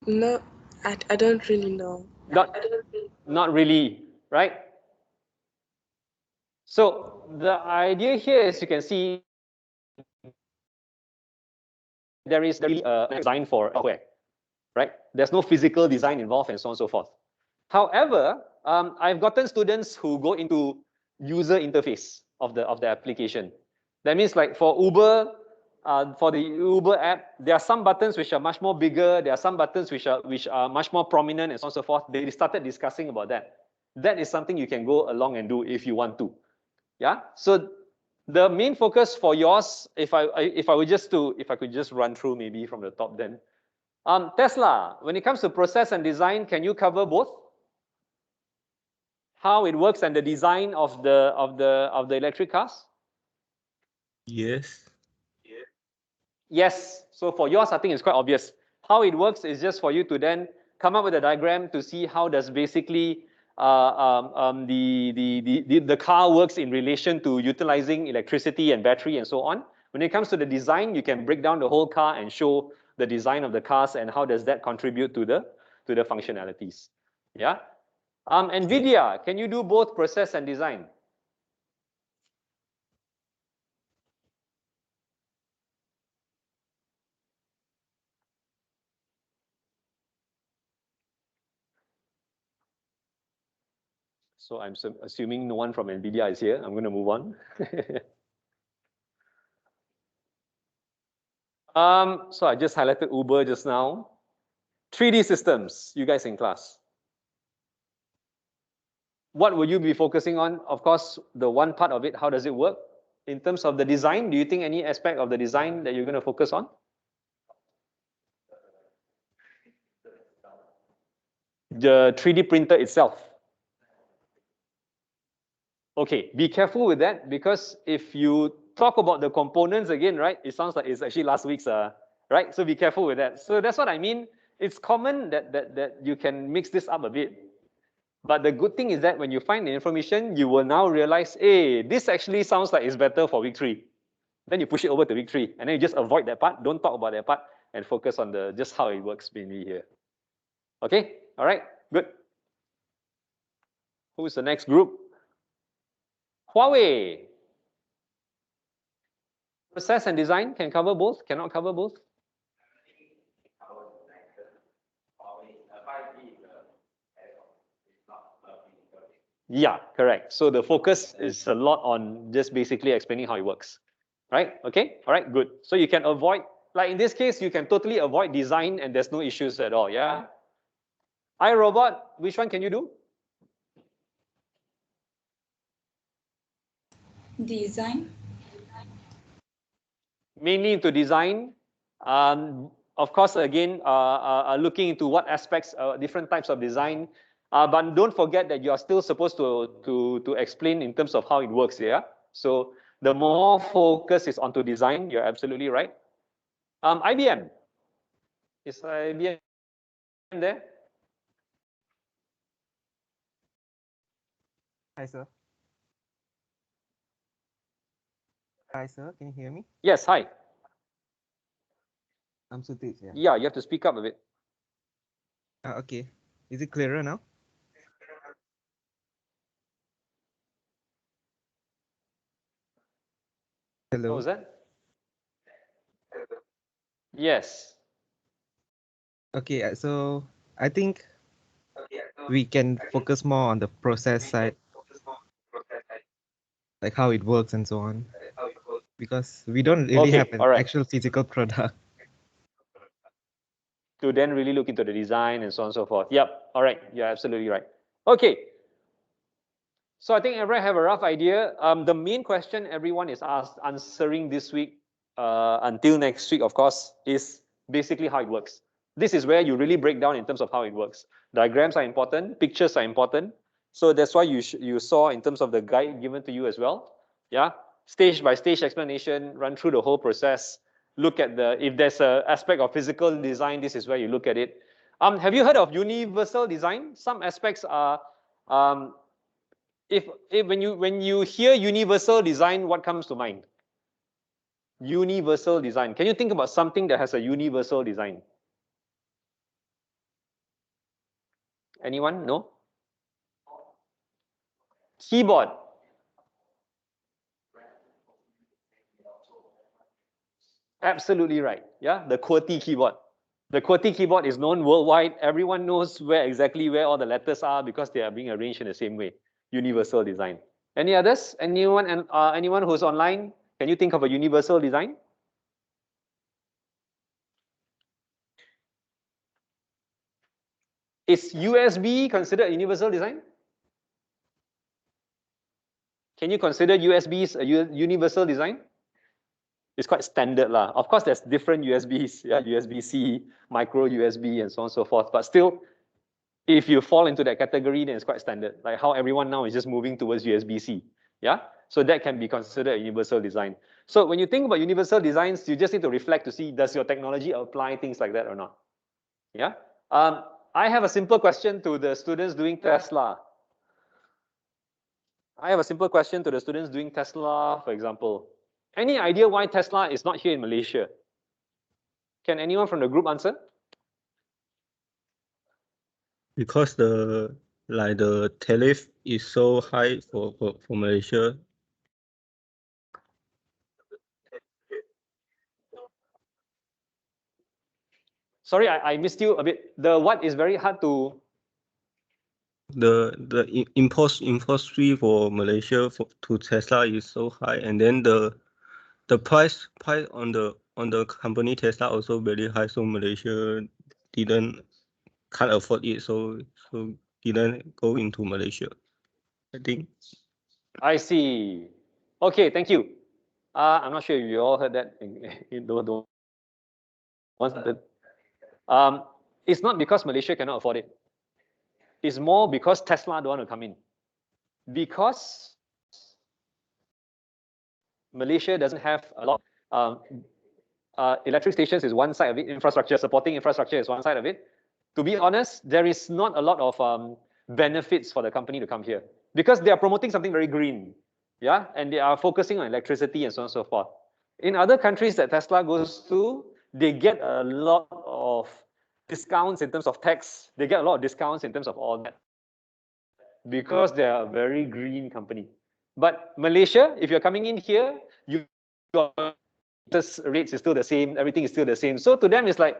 No, I don't really know. Not really, right? So the idea here is, you can see there is a design for software, right? There's no physical design involved and so on and so forth. However, I've gotten students who go into user interface of the application. That means like for Uber, for the Uber app, there are some buttons which are much more bigger. There are some buttons which are much more prominent, and so on and so forth. They started discussing about that. That is something you can go along and do if you want to. Yeah. So the main focus for yours, if I could just run through maybe from the top then. Tesla, when it comes to process and design, can you cover both? How it works and the design of the electric cars? Yes. Yes. So for yours, I think it's quite obvious. How it works is just for you to then come up with a diagram to see how does basically the car works in relation to utilizing electricity and battery and so on. When it comes to the design, you can break down the whole car and show the design of the cars and how does that contribute to the functionalities. Yeah. NVIDIA, can you do both process and design? So I'm assuming no one from NVIDIA is here. I'm going to move on. So I just highlighted Uber just now. 3D systems, you guys in class. What will you be focusing on? Of course, the one part of it, how does it work? In terms of the design, do you think any aspect of the design that you're going to focus on? The 3D printer itself. Okay, be careful with that because if you talk about the components again, right, it sounds like it's actually last week's, right? So be careful with that. So that's what I mean. It's common that you can mix this up a bit. But the good thing is that when you find the information, you will now realize, hey, this actually sounds like it's better for week 3. Then you push it over to week 3, and then you just avoid that part. Don't talk about that part and focus on the just how it works mainly here. Okay, all right, good. Who's the next group? Huawei. Process and design can cover both, cannot cover both? Yeah, correct. So the focus is a lot on just basically explaining how it works, right? Okay, all right, good. So you can avoid, like in this case, you can totally avoid design and there's no issues at all, yeah? iRobot, which one can you do? Design. Mainly into design. Of course, again, looking into what aspects, different types of design. But don't forget that you are still supposed to explain in terms of how it works, yeah? So the more focus is onto design, you're absolutely right. IBM. Is IBM there? Hi, sir. Hi, sir. Can you hear me? Yes, hi. I'm Sutij. Yeah. Yeah, you have to speak up a bit. Okay. Is it clearer now? Hello. What was that? Yes. Okay. So I think we can focus more on the process side, like how it works and so on, because we don't really Okay, have an all right. actual physical product. To then really look into the design and so on and so forth. Yep, all right, you're absolutely right. Okay. So I think everyone have a rough idea. The main question everyone is answering this week, until next week, of course, is basically how it works. This is where you really break down in terms of how it works. Diagrams are important, pictures are important. So that's why you saw in terms of the guide given to you as well. Yeah, stage by stage explanation, run through the whole process. Look at if there's an aspect of physical design, this is where you look at it. Have you heard of universal design? Some aspects are, when you hear universal design, what comes to mind? Universal design. Can you think about something that has a universal design? Anyone? No? Keyboard. Absolutely right. Yeah, the QWERTY keyboard. The QWERTY keyboard is known worldwide. Everyone knows exactly where all the letters are because they are being arranged in the same way. Universal design. Any others? Anyone who's online? Can you think of a universal design? Is USB considered a universal design? Can you consider USBs a universal design? It's quite standard lah. Of course, there's different USBs, yeah, USB-C, micro USB, and so on and so forth. But still, if you fall into that category, then it's quite standard. Like how everyone now is just moving towards USB-C, yeah? So that can be considered a universal design. So when you think about universal designs, you just need to reflect to see, does your technology apply things like that or not? Yeah? I have a simple question to the students doing Tesla. I have a simple question to the students doing Tesla, for example. Any idea why Tesla is not here in Malaysia? Can anyone from the group answer? Because the tariff is so high for Malaysia. Sorry, I missed you a bit. The what is very hard to. The import fee for Malaysia to Tesla is so high, and then the price on the company Tesla also very high. So Malaysia can't afford it, so didn't go into Malaysia, I think. I see. Okay, thank you. I'm not sure if you all heard that. It's not because Malaysia cannot afford it. It's more because Tesla don't want to come in. Because Malaysia doesn't have a lot. Electric stations is one side of it. Infrastructure, supporting infrastructure is one side of it. To be honest, there is not a lot of benefits for the company to come here because they are promoting something very green, yeah, and they are focusing on electricity and so on and so forth. In other countries that Tesla goes to, they get a lot of discounts in terms of tax. They get a lot of discounts in terms of all that because they are a very green company. But Malaysia, if you're coming in here, your rates is still the same, everything is still the same. So to them, it's like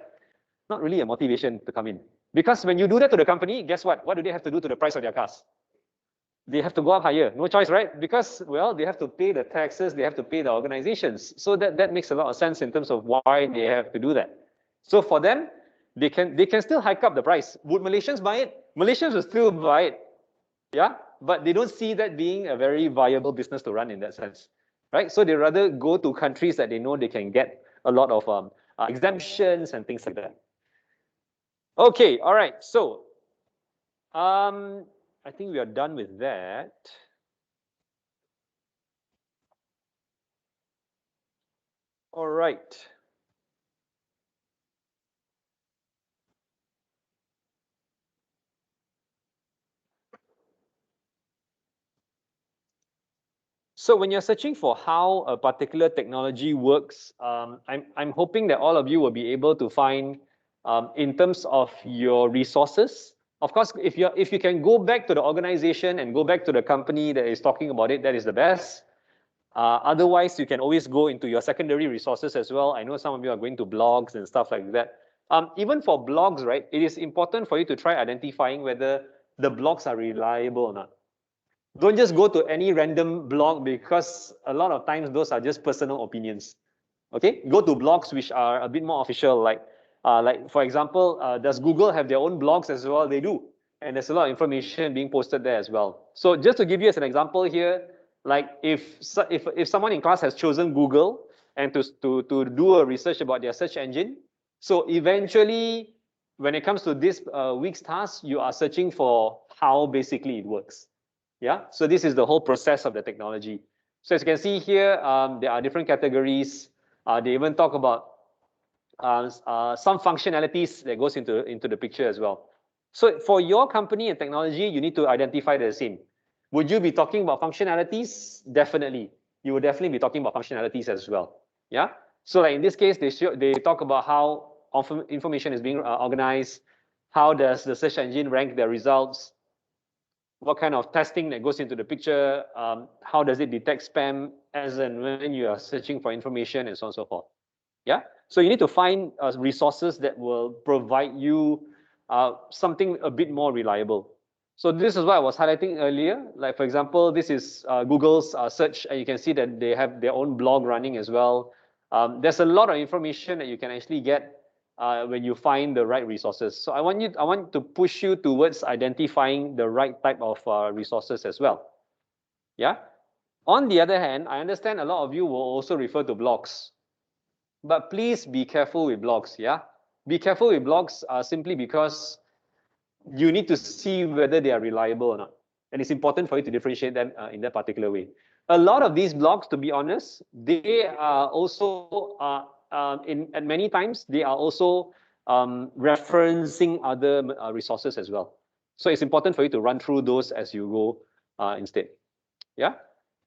not really a motivation to come in. Because when you do that to the company, guess what? What do they have to do to the price of their cars? They have to go up higher. No choice, right? Because, well, they have to pay the taxes, they have to pay the organizations. So that makes a lot of sense in terms of why they have to do that. So for them, they can still hike up the price. Would Malaysians buy it? Malaysians will still buy it. Yeah, but they don't see that being a very viable business to run in that sense, right? So they rather go to countries that they know they can get a lot of exemptions and things like that. Okay, all right. So I think we are done with that. All right. So when you're searching for how a particular technology works, I'm hoping that all of you will be able to find, in terms of your resources. Of course, if you can go back to the organization and go back to the company that is talking about it, that is the best. Otherwise, you can always go into your secondary resources as well. I know some of you are going to blogs and stuff like that. Even for blogs, right, it is important for you to try identifying whether the blogs are reliable or not. Don't just go to any random blog because a lot of times those are just personal opinions. Okay, go to blogs which are a bit more official, like for example, does Google have their own blogs as well? They do, and there's a lot of information being posted there as well. So just to give you as an example here, like if someone in class has chosen Google and to do a research about their search engine, so eventually when it comes to this week's task, you are searching for how basically it works. Yeah, so this is the whole process of the technology. So as you can see here, there are different categories. They even talk about some functionalities that goes into the picture as well. So for your company and technology, you need to identify the same. Would you be talking about functionalities? Definitely. You would definitely be talking about functionalities as well. Yeah. So like in this case, they talk about how information is being organized. How does the search engine rank their results? What kind of testing that goes into the picture? How does it detect spam as and when you are searching for information and so on and so forth? Yeah. So you need to find resources that will provide you something a bit more reliable. So this is what I was highlighting earlier. Like for example, this is Google's search, and you can see that they have their own blog running as well. There's a lot of information that you can actually get when you find the right resources. So I want to push you towards identifying the right type of resources as well. Yeah. On the other hand, I understand a lot of you will also refer to blogs, but please be careful with blogs. Yeah. Be careful with blogs simply because you need to see whether they are reliable or not. And it's important for you to differentiate them in that particular way. A lot of these blogs, to be honest, they are also, at many times, they are also referencing other resources as well. So it's important for you to run through those as you go instead. Yeah.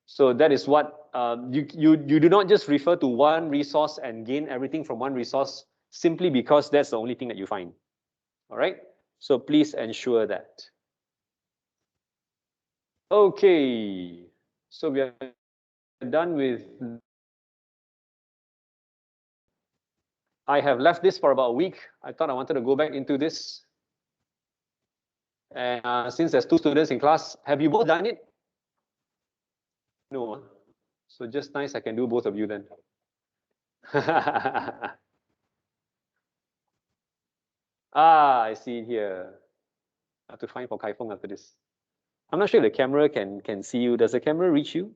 So that is what you do not just refer to one resource and gain everything from one resource simply because that's the only thing that you find. All right. So please ensure that. Okay, so we are done with. I have left this for about a week. I thought I wanted to go back into this. And since there's 2 students in class, have you both done it? No. So just nice, I can do both of you then. I see it here. I have to find for Kai Feng after this. I'm not sure if the camera can see you. Does the camera reach you?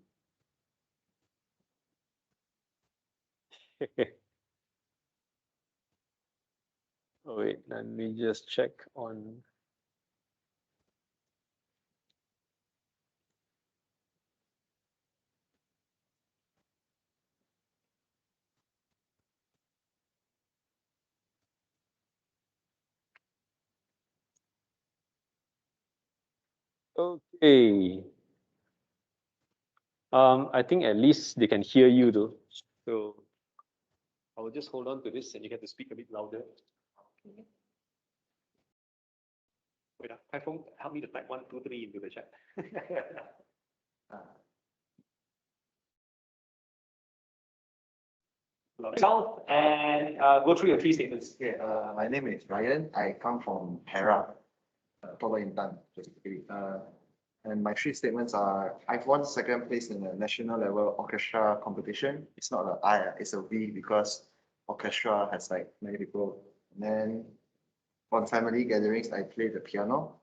Oh wait, let me just check on. Okay. I think at least they can hear you though. So I will just hold on to this and you have to speak a bit louder. Okay. Wait, Kai Feng, help me to type 1, 2, 3 into the chat. Yourself and go through your 3 statements. Okay, my name is Ryan. I come from Perak, Pulau Intan, specifically. And my 3 statements are: I've won 2nd place in the national level orchestra competition. It's not an I, it's a V because orchestra has like many people. And then on family gatherings, I play the piano.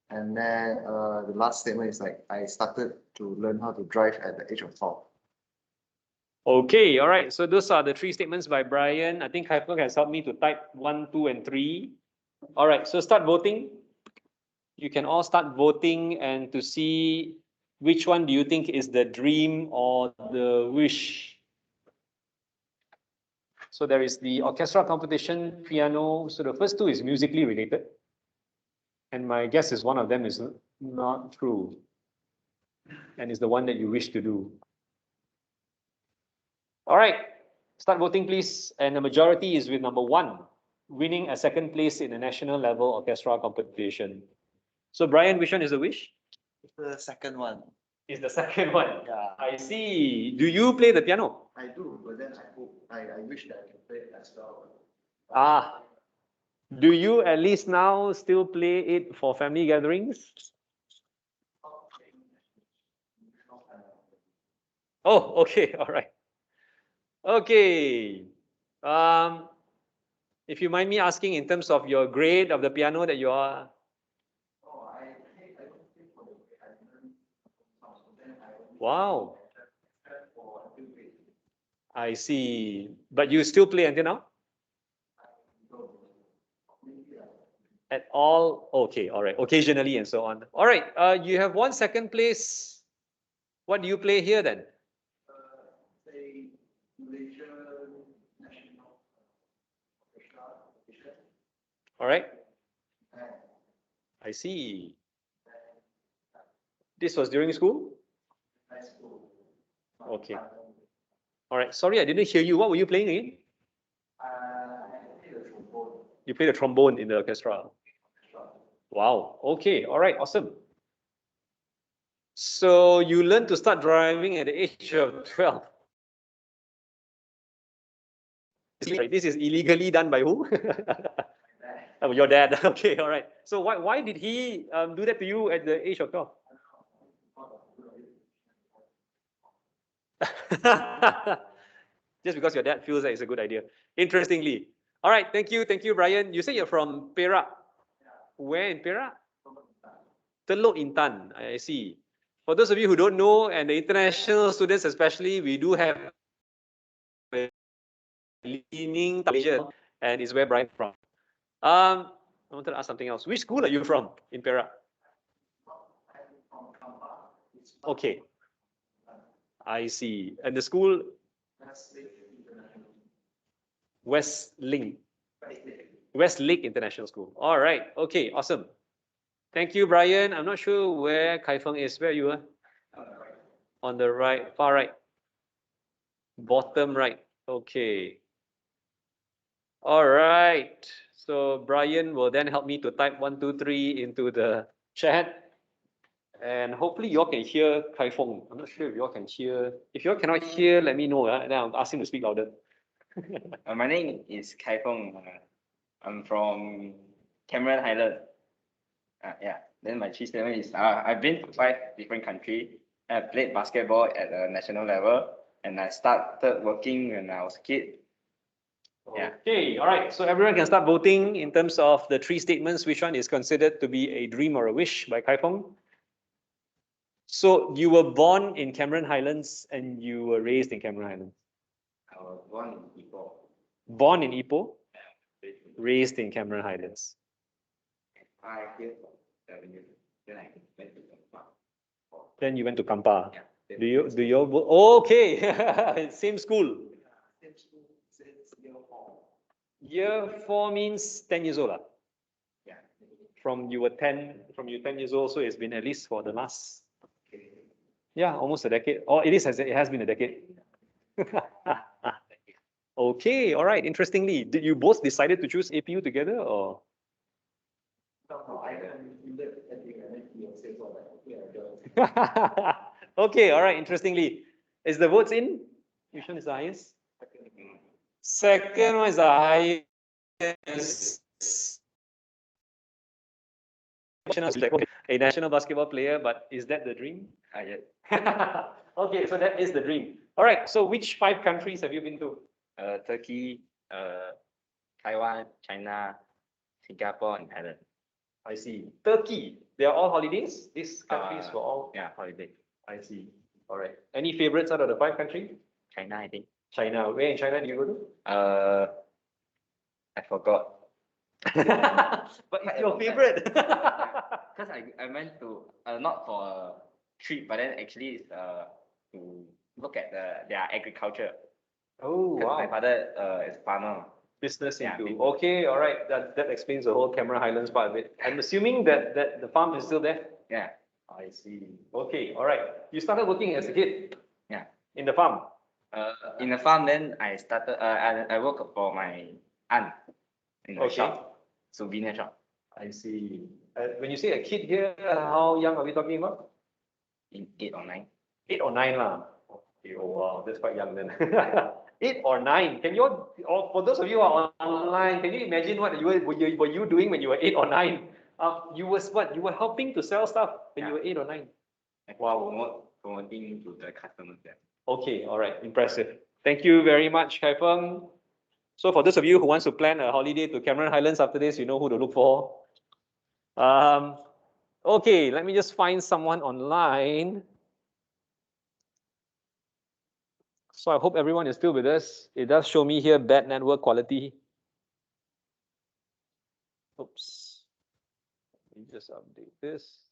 And then the last statement is like I started to learn how to drive at the age of 12. Okay, all right. So those are the 3 statements by Brian. I think Kai Feng has helped me to type 1, 2, and 3. All right, so start voting. You can all start voting and to see which one do you think is the dream or the wish. So there is the orchestra competition, piano. So the first 2 is musically related. And my guess is one of them is not true. And is the one that you wish to do. All right, start voting please. And the majority is with number 1, winning a 2nd place in the national level orchestra competition. So Brian, which one is the wish? It's the 2nd one. Is the 2nd one. Yeah. I see. Do you play the piano? I do, but then I wish that I can play it as well. Ah. Do you at least now still play it for family gatherings? Oh, okay, all right. Okay. If you mind me asking in terms of your grade of the piano that you are. Wow. I see. But you still play until now? At all? Okay, all right. Occasionally and so on. All right. You have won 2nd place. What do you play here then? All right. I see. This was during school? Okay. All right. Sorry, I didn't hear you. What were you playing again? You play the trombone in the orchestra. Wow. Okay. All right. Awesome. So you learned to start driving at the age of 12. this is illegally done by who? Oh, your dad. Okay, all right. So why did he do that to you at the age of 12? Just because your dad feels that it's a good idea. Interestingly. All right, thank you, Brian. You say you're from Perak. Where in Perak? Teluk Intan. I see. For those of you who don't know, and the international students especially, we do have a leaning Malaysia, and it's where Brian is from. I wanted to ask something else. Which school are you from in Perak? Okay. I see. And the school? Westlake International School. All right. Okay. Awesome. Thank you, Brian. I'm not sure where Kai Feng is. Where you are? On the right, far right. Bottom right. Okay. All right. So Brian will then help me to type 1, 2, 3 into the chat. And hopefully you all can hear Kai Feng. I'm not sure if you all can hear. If you all cannot hear, let me know. Then I'll ask him to speak louder. My name is Kai Feng. I'm from Cameron Highland. Yeah. Then my chief statement is I've been to 5 different countries. I've played basketball at the national level, and I started working when I was a kid. Yeah. Okay, all right. So everyone can start voting in terms of the 3 statements. Which one is considered to be a dream or a wish by Kai Feng? So you were born in Cameron Highlands and you were raised in Cameron Highlands? I was born in Ipoh. Born in Ipoh? Raised in Cameron Highlands. 5 years, 7 years. Then I went to Kampar. Then you went to Kampar. Yeah. Do you okay. Same school. Same school since year 4. Year 4 means 10 years old. Yeah. From you 10 years old, so it's been at least for the last, yeah, almost a decade. Or it has been a decade. Okay, all right. Interestingly, did you both decided to choose APU together, or? Okay, all right. Interestingly, is the votes in? Which one is the highest? Second one is the highest. A national basketball player, but is that the dream? Yeah. Okay, so that is the dream. All right, so which 5 countries have you been to? Turkey, Taiwan, China, Singapore, and Thailand. I see. Turkey, they are all holidays? These countries were all? Yeah, holiday. I see. All right. Any favorites out of the 5 countries? China, I think. China. Where in China do you go to? I forgot. But it's your favorite. Because I went to not for a trip, but then actually it's to look at their agriculture. Oh, wow. My father is farmer. Business Yeah, into. business. Okay, all right. That explains the whole Cameron Highlands part of it. I'm assuming that the farm is still there. Yeah. I see. Okay, all right. You started working as a kid. Yeah. In the farm. In the farm, then I started. I work for my aunt in the shop, souvenir shop. I see. When you say a kid here, how young are we talking about? In 8 or 9. 8 or 9 lah. Okay, oh wow, that's quite young then. 8 or 9. Can you, or for those of you who are online, can you imagine what were you doing when you were 8 or 9? You was what? You were helping to sell stuff when you were 8 or 9. Wow. Promoting to the customers there. Okay, all right, impressive. Thank you very much, Kai Feng. So for those of you who wants to plan a holiday to Cameron Highlands after this, you know who to look for. Okay, let me just find someone online. So I hope everyone is still with us. It does show me here bad network quality. Oops. Let me just update this.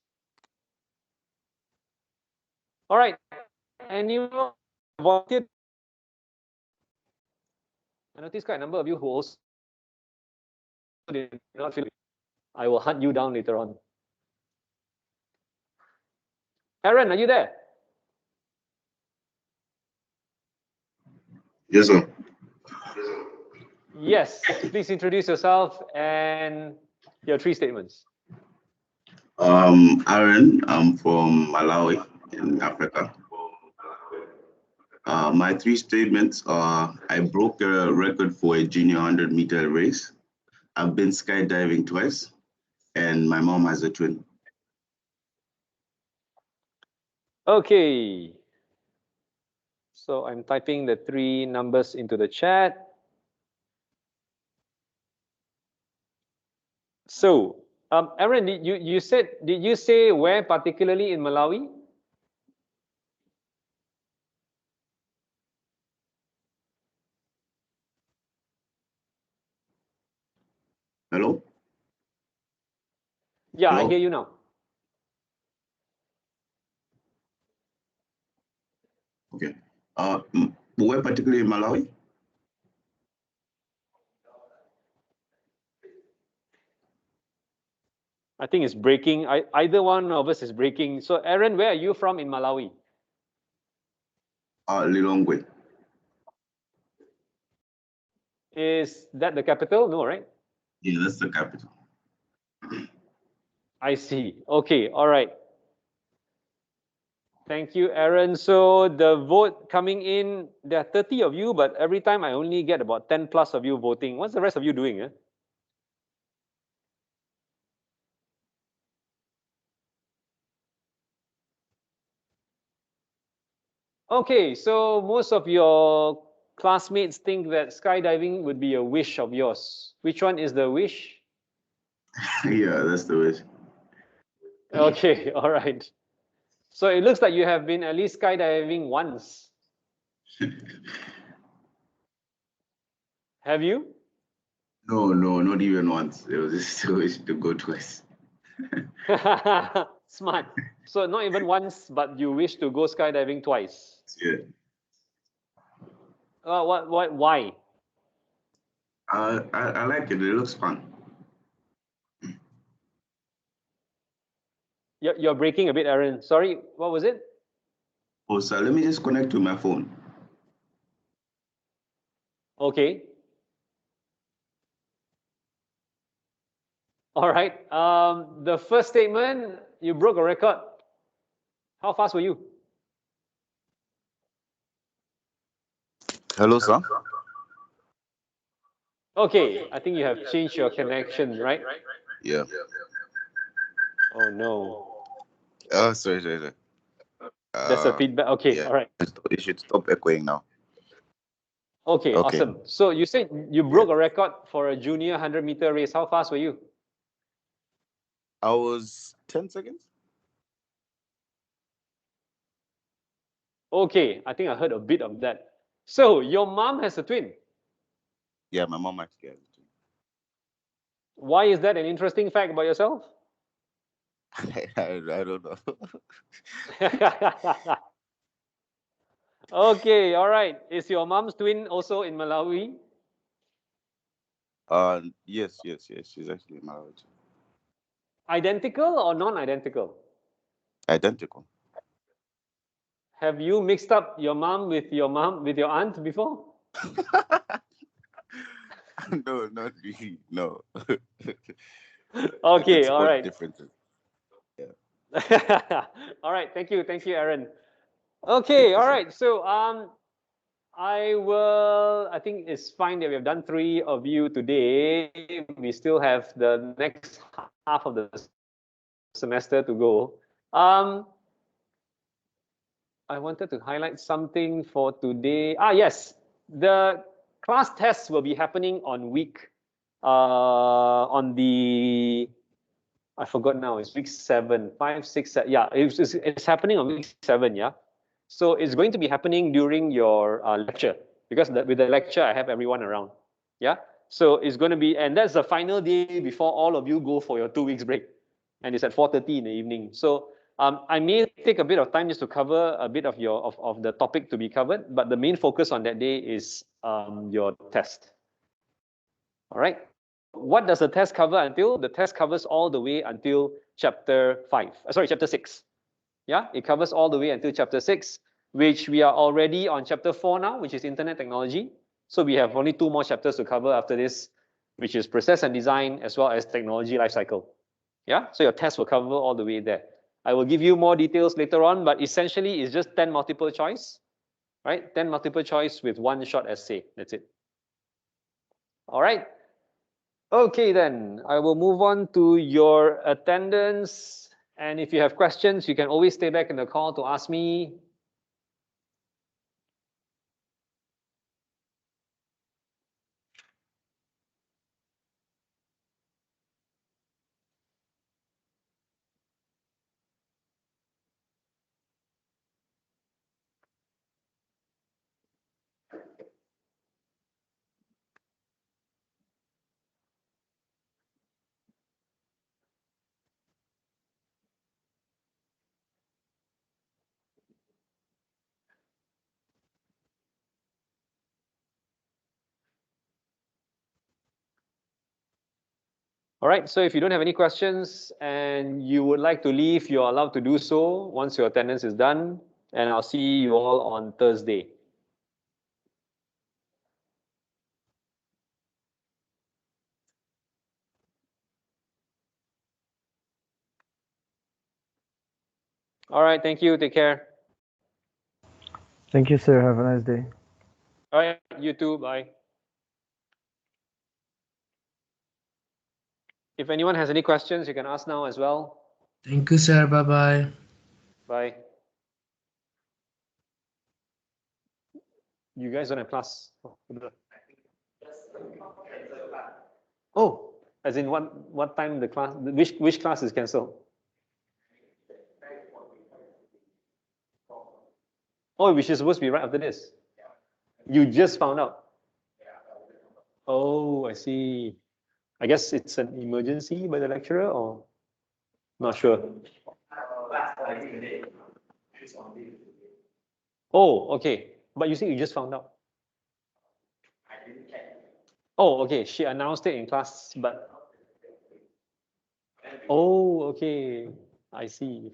All right. Anyone volunteered? I noticed quite a number of you who also did not feel it. I will hunt you down later on. Aaron, are you there? Yes, sir. Yes, please introduce yourself and your 3 statements. Aaron, I'm from Malawi in Africa. My three statements are: I broke a record for a junior 100-meter race. I've been skydiving twice, and my mom has a twin. Okay. So I'm typing the three numbers into the chat. So, Aaron, did you say where particularly in Malawi? Hello? Yeah, Hello? I hear you now. Okay. Where particularly in Malawi? I think it's breaking. Either one of us is breaking. So, Aaron, where are you from in Malawi? Lilongwe. Is that the capital? No, right? Yeah, that's the capital. I see. Okay, all right. Thank you, Aaron. So the vote coming in, there are 30 of you, but every time I only get about 10 plus of you voting. What's the rest of you doing? Okay, so most of your classmates think that skydiving would be a wish of yours. Which one is the wish? Yeah, that's the wish. Okay, all right. So it looks like you have been at least skydiving once. Have you? No, not even once. It was just a wish to go twice. Smart. So not even once, but you wish to go skydiving twice. Yeah. Why? I like it. It looks fun. You're breaking a bit, Aaron. Sorry, what was it? Oh, sir, let me just connect to my phone. Okay. All right. The first statement, you broke a record. How fast were you? Hello, sir. Okay, I think you have changed your connection, right? Yeah. Oh no. Oh, sorry. There's a feedback. Okay, Yeah. all right. It should stop echoing now. Okay, Okay. awesome. So you said you broke a record for a junior 100-meter race. How fast were you? I was 10 seconds. Okay, I think I heard a bit of that. So your mom has a twin. Yeah, my mom actually has it. Why is that an interesting fact about yourself? I don't know. Okay, all right. Is your mom's twin also in Malawi? Yes. She's actually married. Identical or non-identical? Identical. Have you mixed up your mom with your aunt before? No, not really. No. Okay, It's all got right. differences. All right, thank you, Aaron. Okay, all right. So I think it's fine that we have done 3 of you today. We still have the next half of the semester to go. I wanted to highlight something for today. Yes, the class tests will be happening on I forgot now, it's week 7, 5, 6, 7. Yeah, it's happening on week 7, yeah? So it's going to be happening during your lecture, because with the lecture, I have everyone around, yeah? So it's going to be, and that's the final day before all of you go for your 2 weeks break. And it's at 4:30 in the evening. So I may take a bit of time just to cover a bit of the topic to be covered, but the main focus on that day is your test. All right. What does the test cover until? The test covers all the way until chapter 6. Yeah, it covers all the way until chapter 6, which we are already on chapter 4 now, which is internet technology. So we have only 2 more chapters to cover after this, which is process and design as well as technology lifecycle. Yeah, so your test will cover all the way there. I will give you more details later on, but essentially it's just 10 multiple choice. right? 10 multiple choice with 1 short essay. That's it. All right. Okay, then I will move on to your attendance. And if you have questions, you can always stay back in the call to ask me. All right, so if you don't have any questions and you would like to leave, you're allowed to do so once your attendance is done. And I'll see you all on Thursday. All right, thank you. Take care. Thank you, sir. Have a nice day. All right, you too. Bye. If anyone has any questions, you can ask now as well. Thank you, sir. Bye-bye. Bye. You guys don't have class. Oh, as in what time the class, which class is cancelled? Oh, which is supposed to be right after this. You just found out. Oh, I see. I guess it's an emergency by the lecturer, or not sure. Oh, okay. But you say you just found out. Oh, okay. She announced it in class, but oh, okay. I see.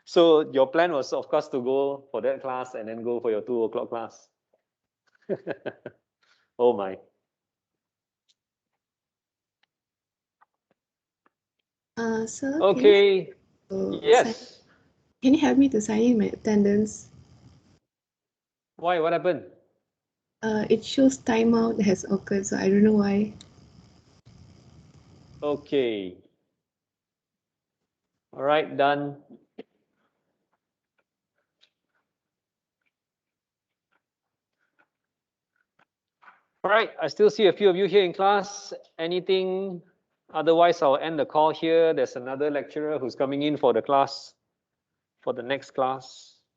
So your plan was, of course, to go for that class and then go for your 2 o'clock class. Oh my. Sir, Okay. Yes. Can you help me to sign in my attendance? Why? What happened? It shows timeout has occurred, so I don't know why. Okay. All right, done. All right, I still see a few of you here in class. Anything? Otherwise, I'll end the call here. There's another lecturer who's coming in for the class, for the next class.